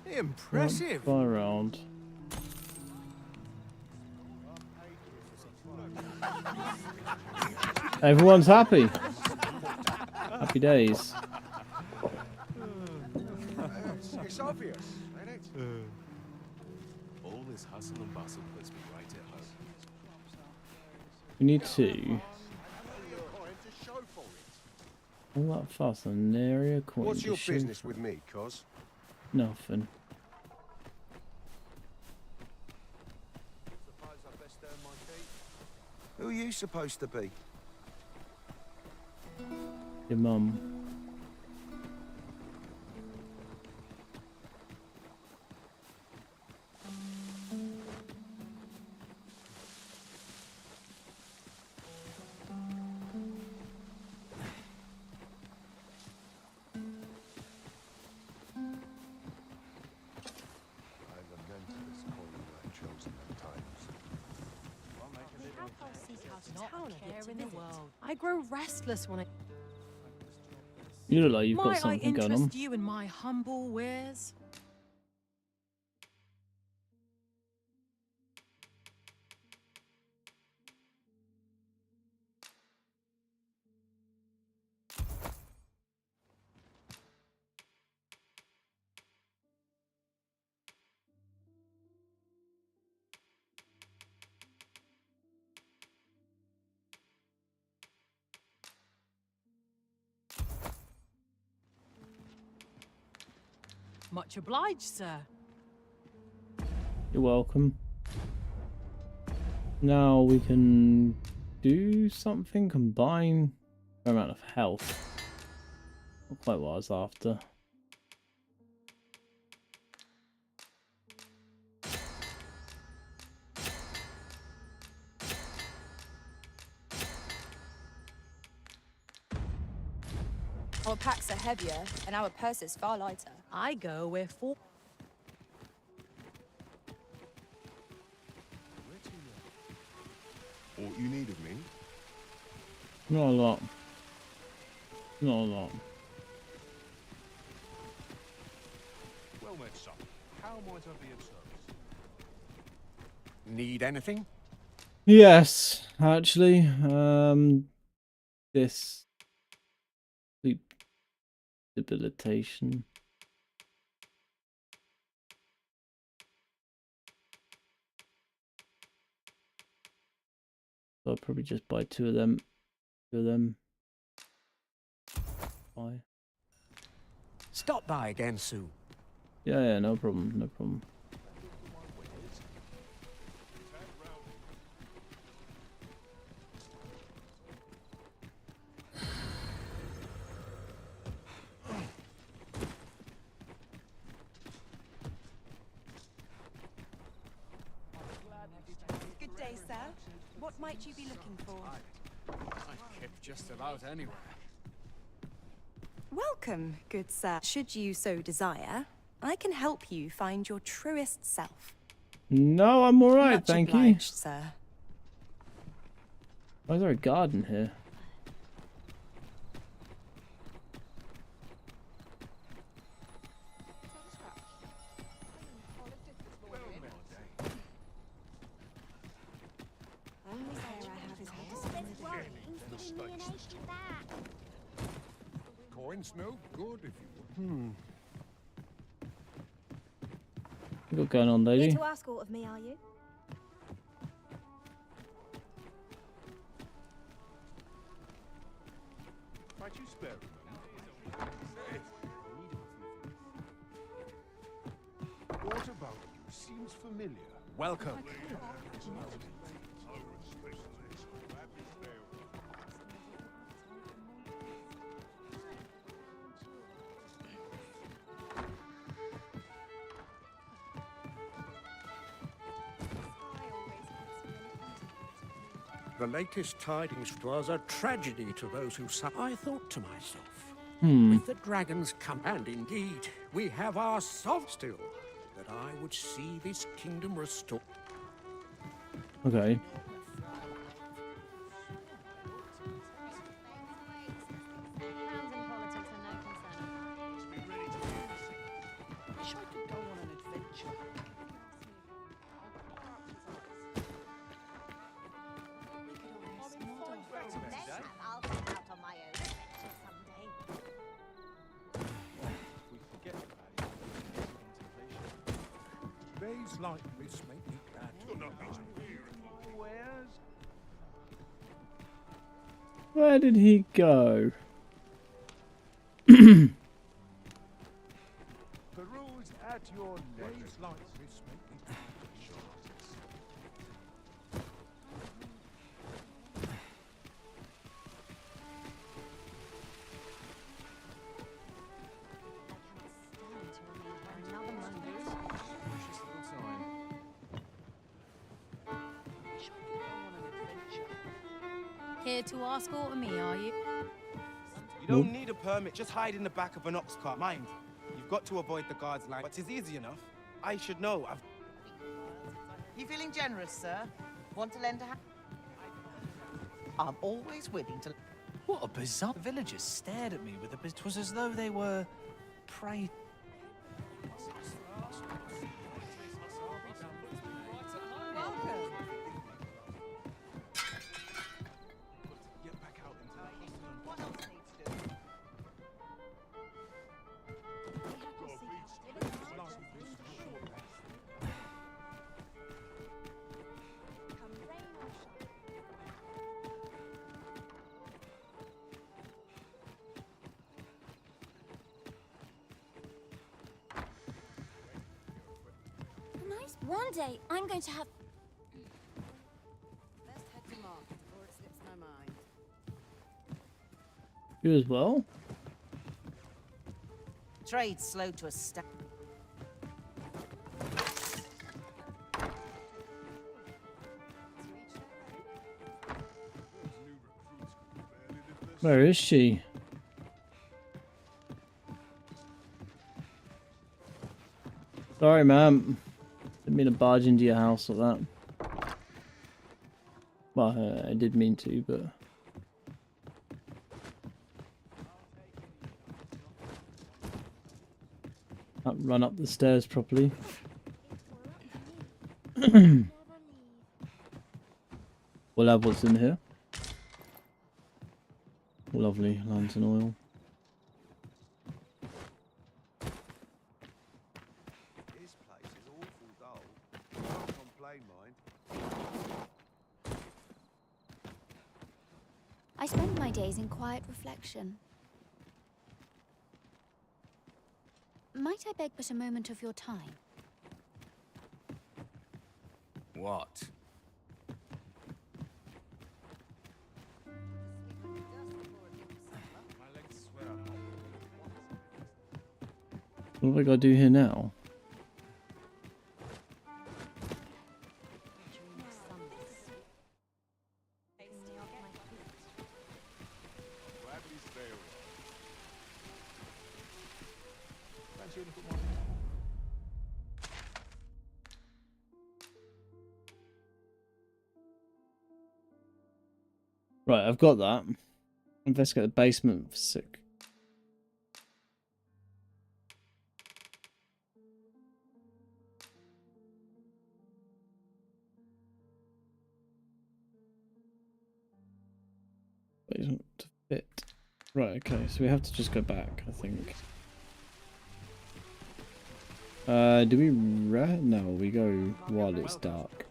Impressive. Far around. Everyone's happy. Happy days. It's obvious, ain't it? All this hustle and bustle puts me right at home. We need to. All that fuss on an area coin. What's your business with me, cos? Nothing. Who are you supposed to be? Your mum. I grow restless when I... You look like you've got Might I something going on. interest you in my humble wares? Much obliged, sir. You're welcome. Now we can do something, combine a amount of health. Not quite what I was after. Our packs are heavier, and our purses far lighter. I go where four. What you need of me? Not a lot. Not a lot. Well met, son. How might I be of service? Need anything? Yes, actually. This sleep debilitation. So I'll probably just buy two of them. Buy. Stop by again soon. Yeah, no problem, no problem. Good day, sir. What might you be looking for? I kept just about anywhere. Welcome, good sir. Should you so desire, I can help you find your truest self. No, I'm alright, Much thank obliged, you. sir. Why is there a garden here? Coins no good if you want. What you got going on, lady? Here to ask aught of me, are you? Might you spare a moment? What about you seems familiar? Welcome. The latest tidings was a tragedy to those who suffer. I thought to myself, Hmm. with the dragons come, and indeed, we have our soft still, that I would see this kingdom restored. Okay. Wish I could go on an adventure. I'll get out on my own someday. Days like this make me glad to know. Where did he go? Peruse at your days like this make me glad to know. Here to ask aught of me, are you? You don't need a permit, just hide in the back of an ox cart. Mind, you've got to avoid the guards' line, but it's easy enough. I should know. You feeling generous, sir? Want to lend a hand? I'm always willing to. What a bizarre... The villagers stared at me with a... It was as though they were... prey... One day, I'm going to have... Best head to market before it slips my mind. You as well? Trade's slow to a step. Where is she? Sorry, ma'am. Didn't mean to barge into your house like that. Well, I did mean to, but... Run up the stairs properly. We'll have what's in here. Lovely lantern oil. This place is awful dull. Can't complain, mind. I spend my days in quiet reflection. Might I beg but a moment of your time? What? What have I got to do here now? Right, I've got that. Investigate the basement for sick. Basement to fit. Right, okay, so we have to just go back, I think. Do we no, we go while it's dark.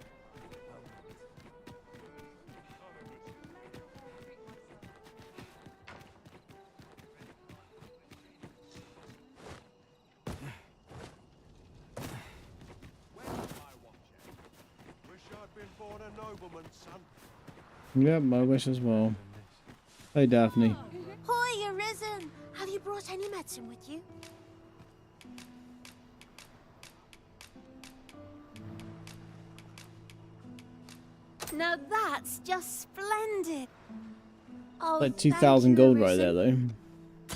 Wish I'd been born a nobleman's son. Yep, my wish as well. Hey, Daphne. Hoy, Arisen! Have you brought any medicine with you? Now that's just splendid. Oh, Like thank 2,000 you, gold right there, Arisen. though.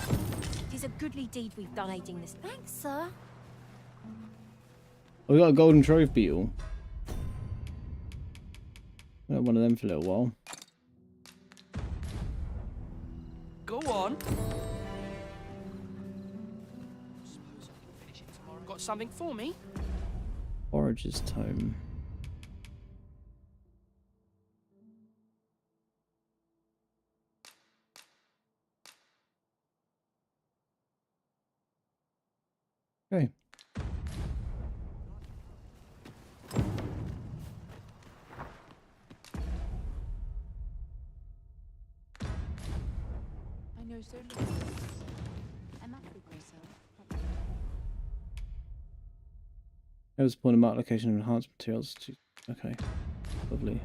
It is a goodly deed we've done aiding this. Thanks, sir. We got a golden trove beetle. We had one of them for a little while. Go on. Got something for me? Forager's tome. Okay. I know so little. I must be myself. That was the point of mark location of enhanced materials. Okay. Lovely.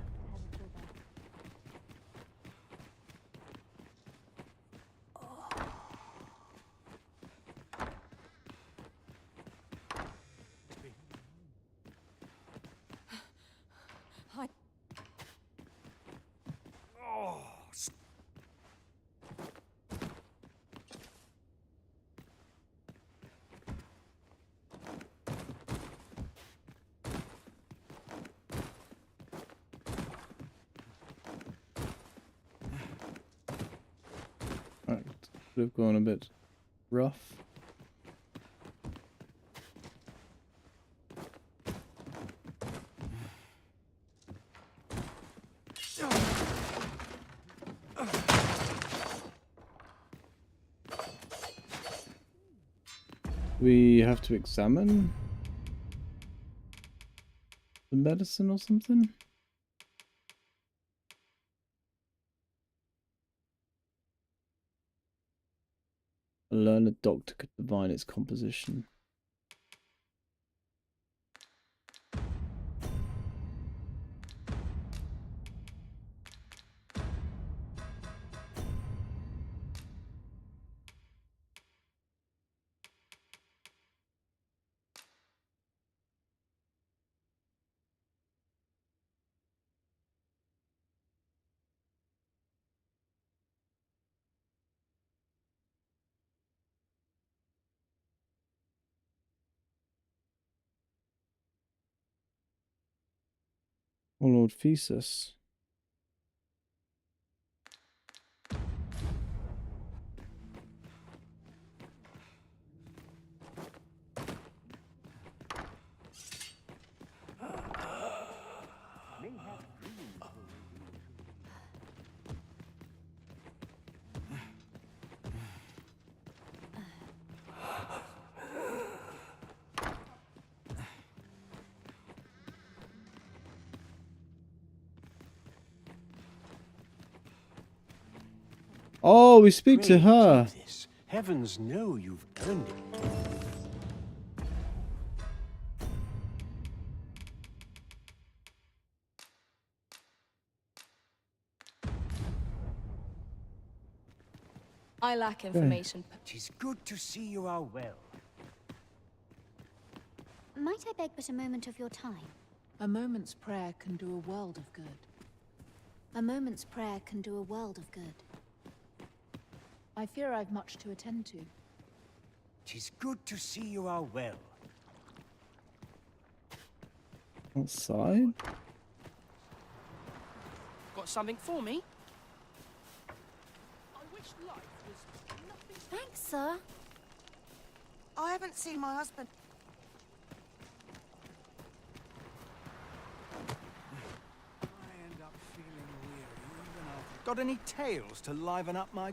Alright, could have gone a bit rough. We have to examine the medicine or something? A learned doctor could divine its composition. Oh, Lord Thesis. Oh, we speak to Pray her. keep this. Heavens know you've earned it. I lack information. Tis good to see you are well. Might I beg but a moment of your time? A moment's prayer can do a world of good. A moment's prayer can do a world of good. I fear I've much to attend to. Tis good to see you are well. Outside? Got something for me? I wish life was nothing. Thanks, sir. I haven't seen my husband. I end up feeling weary even after. Got any tales to liven up my...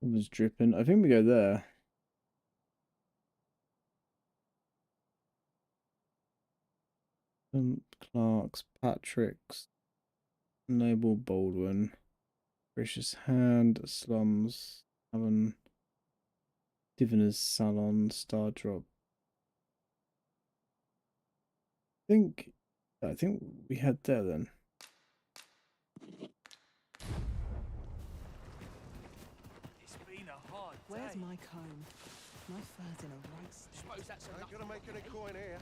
It was dripping. I think we go there. Clark's, Patrick's, Noble Baldwin, Gracious Hand, Slums, Haven, Diviner's Salon, Star Drop. I think we head there then. It's been a hard day. Where's my comb? My fur's in a right state. Suppose that's Ain't gonna make any coin here.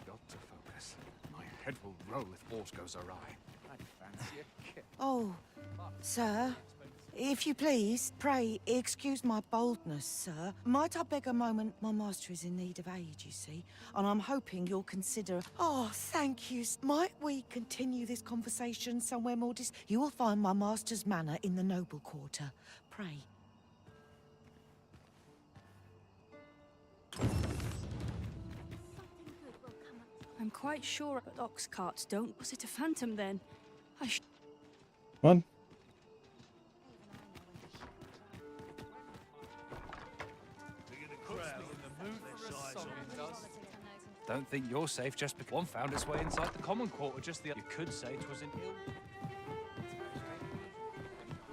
Got to focus. My head will roll if aught goes awry. I'd fancy a kick. Oh, sir, if you please, pray excuse my boldness, sir. Might I beg a moment? My master is in need of aid, you see, and I'm hoping you'll consider... Oh, thank you. Might we continue this conversation somewhere more You will find my master's manor in the noble quarter. Pray. I'm quite sure that ox carts don't. Was it a phantom then? One. Don't think you're safe just because one found its way inside the common quarter just the other. You could say it was an ill.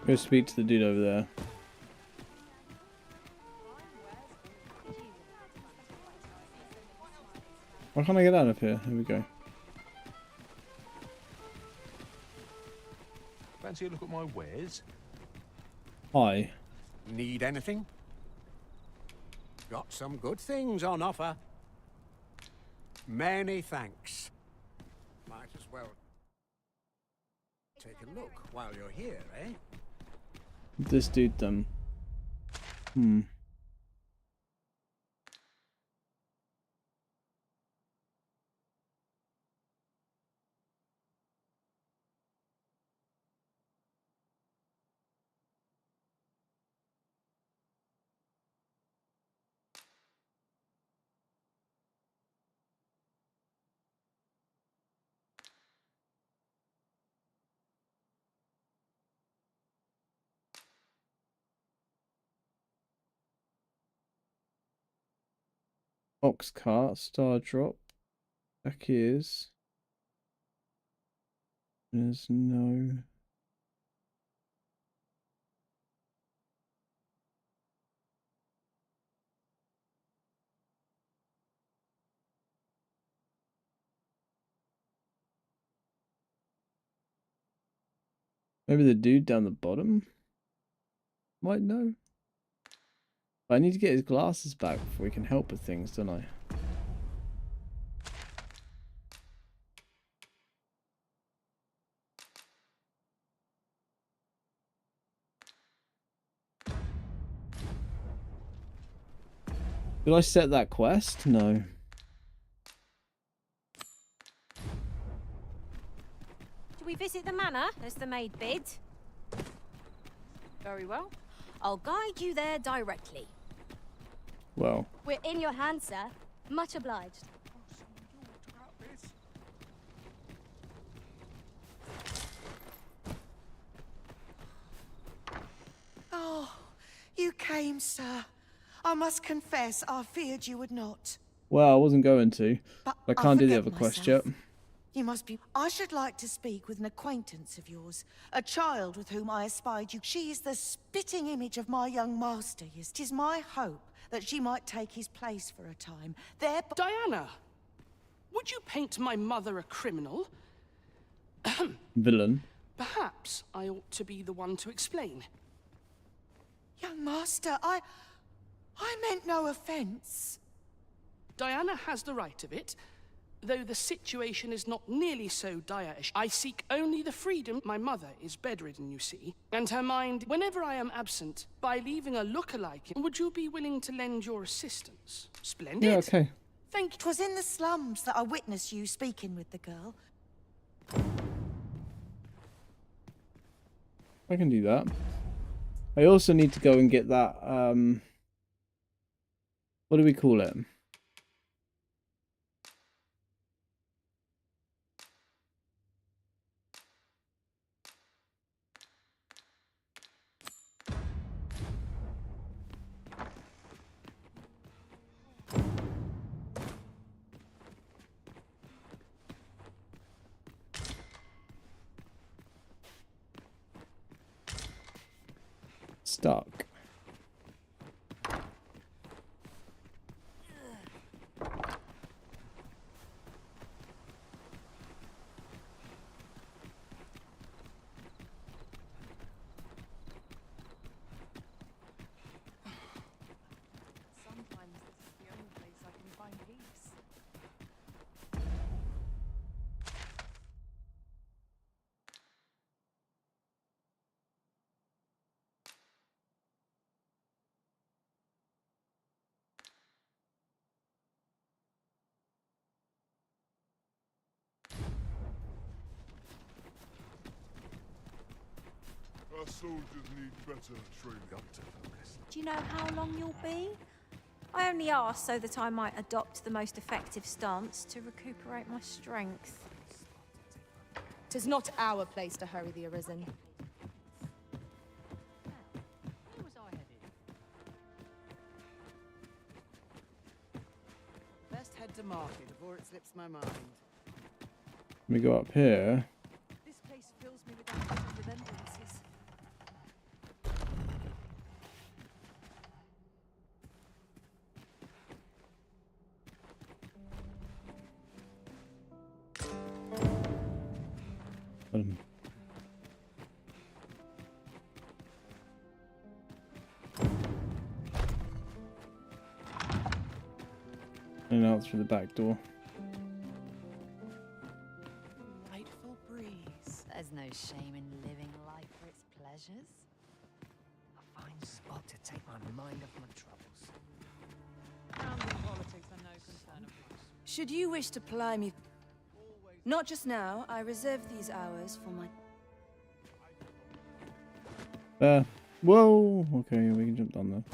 Go speak to the dude over there. Why can't I get out of here? Here we go. Fancy a look at my wares? Hi. Need anything? Got some good things on offer. Many thanks. Might as well take a look while you're here, eh? This dude then. Ox cart, star drop. Back ears. There's no. Maybe the dude down the bottom might know. But I need to get his glasses back before we can help with things, don't I? Did I set that quest? No. Do we visit the manor, as the maid bid? Very well. I'll guide you there directly. Well. We're in your hands, sir. Much obliged. Oh, you came, sir. I must confess, I feared you would not. Well, I wasn't going to. But I can't do the forget other quest yet. myself. You must be... I should like to speak with an acquaintance of yours. A child with whom I espied you. She is the spitting image of my young master. It is my hope that she might take his place for a time. Diana! Would you paint my mother a criminal? Villain. Perhaps I ought to be the one to explain. Young master, I meant no offense. Diana has the right of it, though the situation is not nearly so dire as I seek only the freedom. My mother is bedridden, you see, and her mind, whenever I am absent, by leaving a look-alike. Would you be willing to lend your assistance? Splendid. Yeah, okay. Thank you. 'Twas in the slums that I witnessed you speaking with the girl. I can do that. I also need to go and get that, what do we call it? Stuck. Sometimes this is the only place I can find peace. Our soldiers need better training. Do you know how long you'll be? I only asked so that I might adopt the most effective stance to recuperate my strength. 'Tis not our place to hurry the Arisen. Where was I headed? Best head to market before it slips my mind. Let me go up here. This place fills me with unpleasant remembrances. And out through the back door. Delightful breeze. There's no shame in living life for its pleasures. A fine spot to take my mind off my troubles. Rounding politics are no concern of yours. Should you wish to ply me... Not just now. I reserve these hours for my... Whoa! Okay, we can jump down there.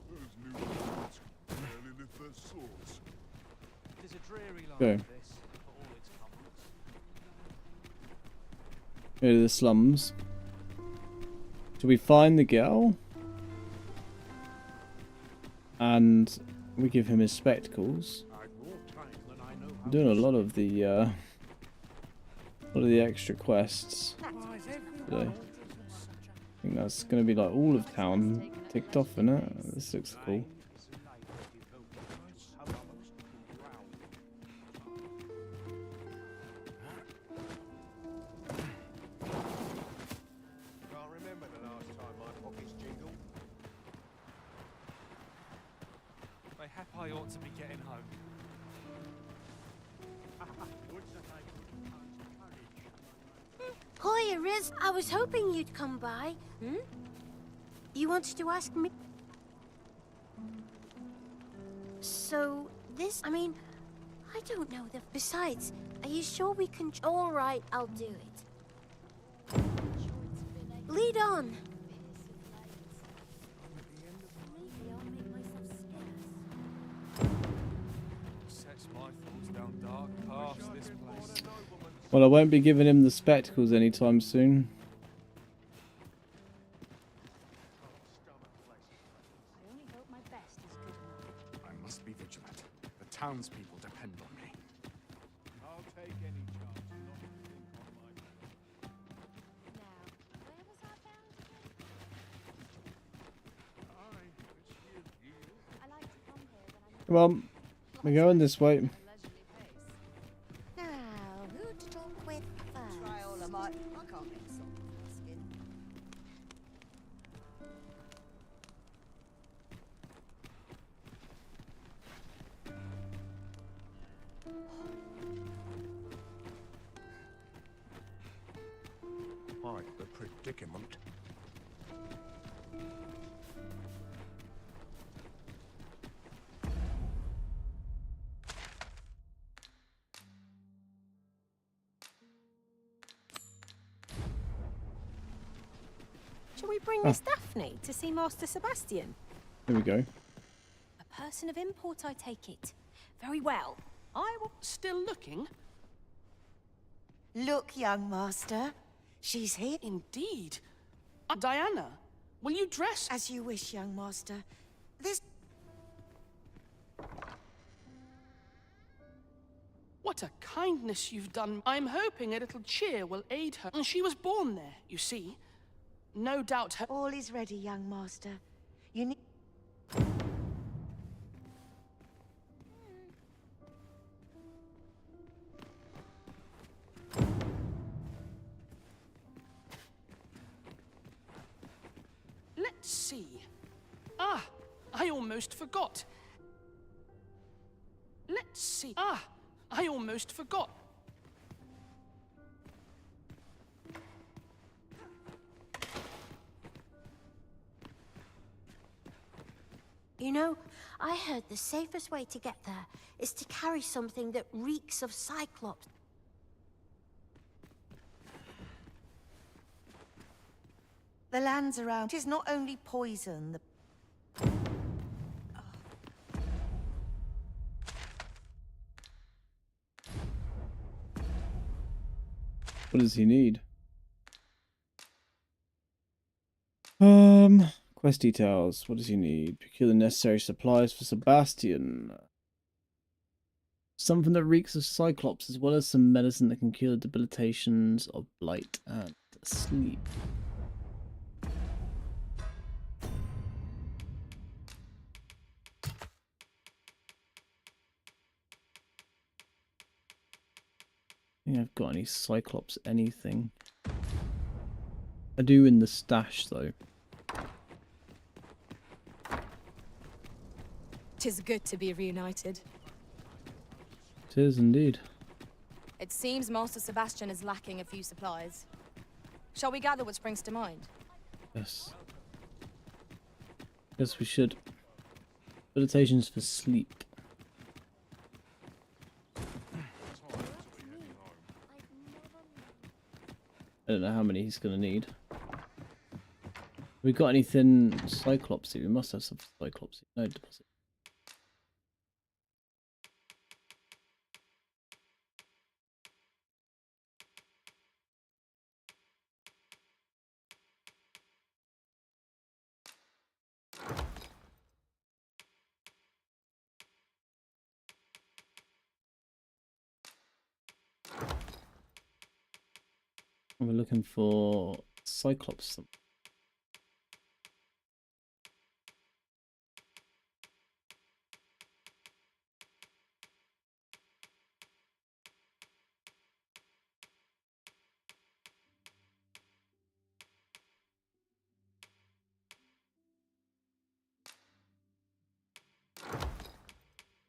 Those new recruits barely lift their swords. It is a dreary life, Okay. this, for all its comforts. Go to the slums. So we find the girl. And we give him his spectacles. I'm doing a lot of the extra quests today. I think that's going to be like all of town ticked off in it. This looks cool. hep I ought to be getting home. Hiya, Riz. I was hoping you'd come by. Hmm? You wanted to ask me? So, I mean, I don't know the... Besides, are you sure we can... All right, I'll do it. Lead on. Sets my thoughts down dark paths, this place. Well, I won't be giving him the spectacles anytime soon. I must be vigilant. The townspeople depend on me. I'll take any chance not to think on my Come on, we're going this way. Now, who to talk with first? Try all I might. I can't get something asking. Quite the predicament. Shall we bring Miss Daphne to see Master Sebastian? Here we go. A person of import, I take it. Very well. I will... Still looking? Look, young master. She's here. Indeed. Diana, will you dress... As you wish, young master. This... What a kindness you've done. I'm hoping a little cheer will aid her. She was born there, you see. No doubt her... All is ready, young master. You need... Let's see. Ah, I almost forgot. Let's see. Ah, I almost forgot. You know, I heard the safest way to get there is to carry something that reeks of Cyclops. The lands around is not only poison, What does he need? Quest details. What does he need? Procure the necessary supplies for Sebastian. Something that reeks of Cyclops, as well as some medicine that can cure the debilitations of blight and sleep. I think I've got any Cyclops anything. I do in the stash though. 'Tis good to be reunited. It is indeed. It seems Master Sebastian is lacking a few supplies. Shall we gather what springs to mind? Yes. Yes, we should. Meditations for sleep. I don't know how many he's gonna need. We got anything Cyclopsy? We must have some Cyclopsy. No deposit. We're looking for Cyclops.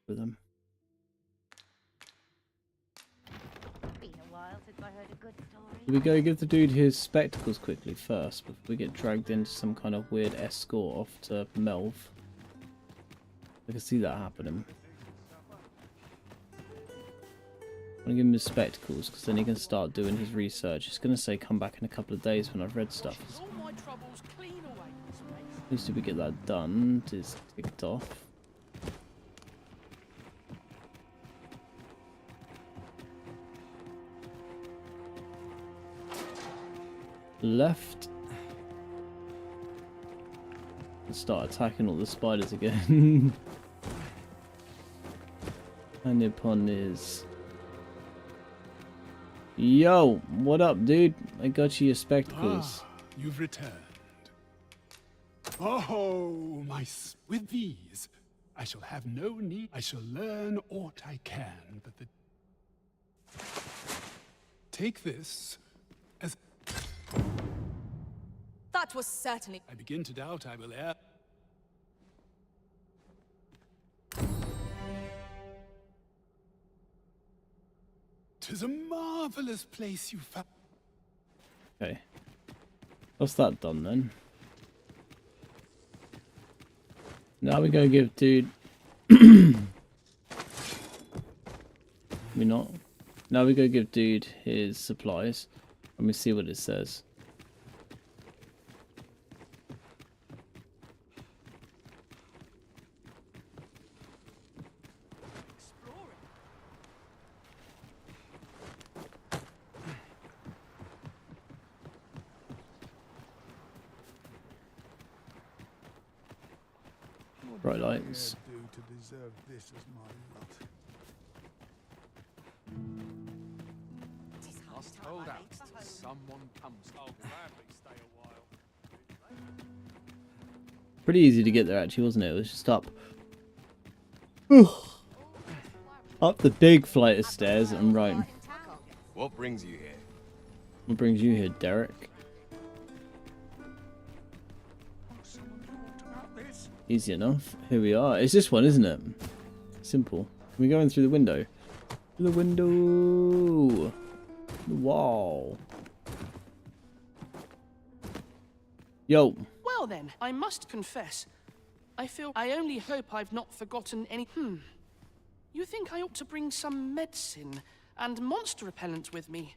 with them. Been a while since I heard a good story. Do we go give the dude his spectacles quickly first before we get dragged into some kind of weird escort off to Melv? I can see that happening. I'm gonna give him his spectacles because then he can start doing his research. It's gonna say come back in a couple of days when I've read stuff. At least if we get that done, it is ticked off. Left. Let's start attacking all the spiders again. And upon is. Yo, what up, dude? I got you your spectacles. Ah, you've returned. Oh, with these, I shall have no need. I shall learn aught I can, but take this as. That was certainly. I begin to doubt I will err. 'Tis a marvelous place you found. Okay. What's that done then? Now we go give dude. We not. Now we go give dude his supplies. Let me see what it says. Bright lights. To deserve this as my lot. Must hold out till someone comes. I'll gladly stay a while. Pretty easy to get there actually, wasn't it? It was just up up the big flight of stairs and right. What brings you here? What brings you here, Derek? Easy enough. Here we are. It's this one, isn't it? Simple. Can we go in through the window? The window. The wall. Yo. Well then, I must confess, I only hope I've not forgotten any. You think I ought to bring some medicine and monster repellent with me?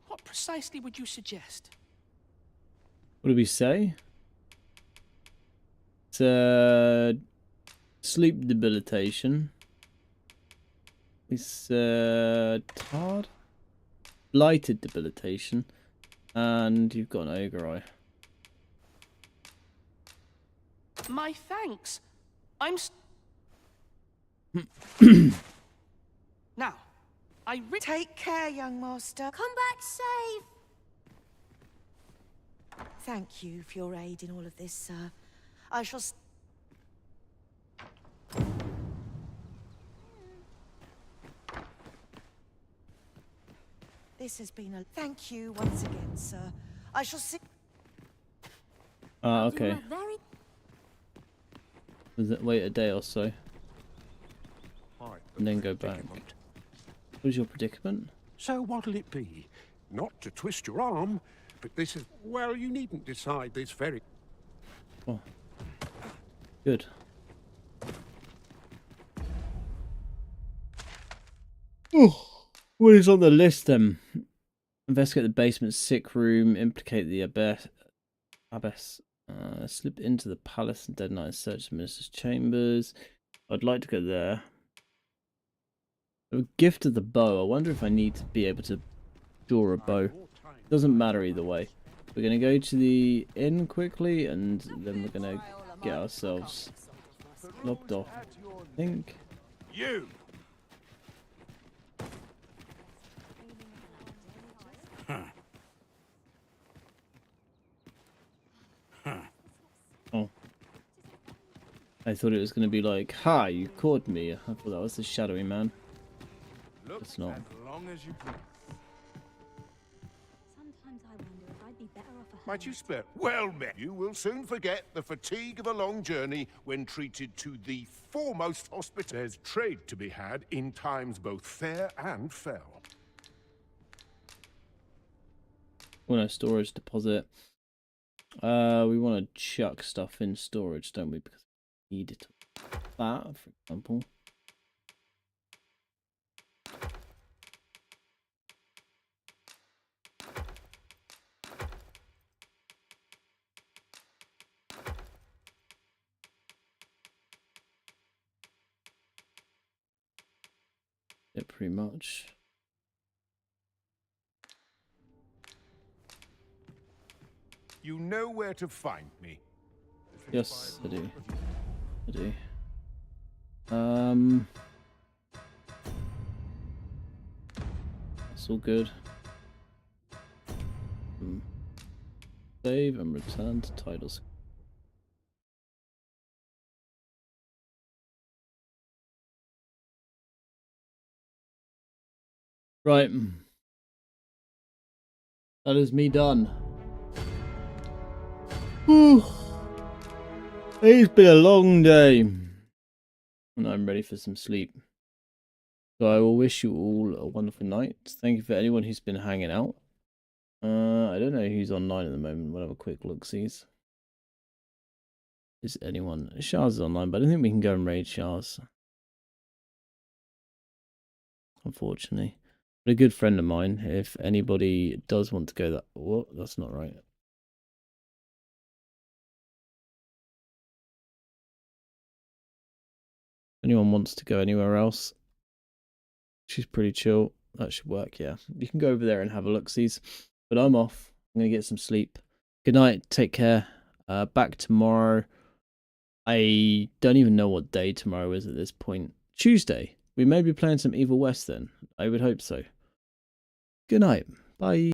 What precisely would you suggest? What did we say? It's sleep debilitation. It's hard, blighted debilitation, and you've got an ogre eye. My thanks. Now, take care, young master. Come back safe. Thank you for your aid in all of this, sir. I shall. This has been a. Thank you once again, sir. I shall see. Okay. Wait a day or so. And then go back. What is your predicament? So what'll it be? Not to twist your arm, but this is... Well, you needn't decide this very... Oh. Good. Oh, what is on the list then? Investigate the basement sick room, implicate the abbess, slip into the palace and dead night search the minister's chambers. I'd like to go there. A gift of the bow. I wonder if I need to be able to draw a bow. Doesn't matter either way. We're going to go to the inn quickly and then we're going to get ourselves locked off, I think. You! Oh. I thought it was going to be like, ha, you caught me. I thought that was the shadowy man. It's not. As long as you please. Sometimes I wonder if I'd be better off a Might you spare? Well met. You will soon forget the fatigue of a long journey when treated to the foremost hospital. There's trade to be had in times both fair and fell. Want a storage deposit. We want to chuck stuff in storage, don't we? Because we need it. That, for example. Yeah, pretty much. You know where to find me. Yes, I do. I do. It's all good. Save and return to titles. Right. That is me done. Whew. It's been a long day. And I'm ready for some sleep. So I will wish you all a wonderful night. Thank you for anyone who's been hanging out. I don't know who's online at the moment. We'll have a quick look-sees. Is anyone? Shaz is online, but I don't think we can go and raid Shaz. Unfortunately. But a good friend of mine, if anybody does want to go that... What? That's not right. If anyone wants to go anywhere else, she's pretty chill. That should work, yeah. You can go over there and have a look-sees. But I'm off. I'm going to get some sleep. Good night. Take care. Back tomorrow. I don't even know what day tomorrow is at this point. Tuesday. We may be playing some Evil West then. I would hope so. Good night. Bye.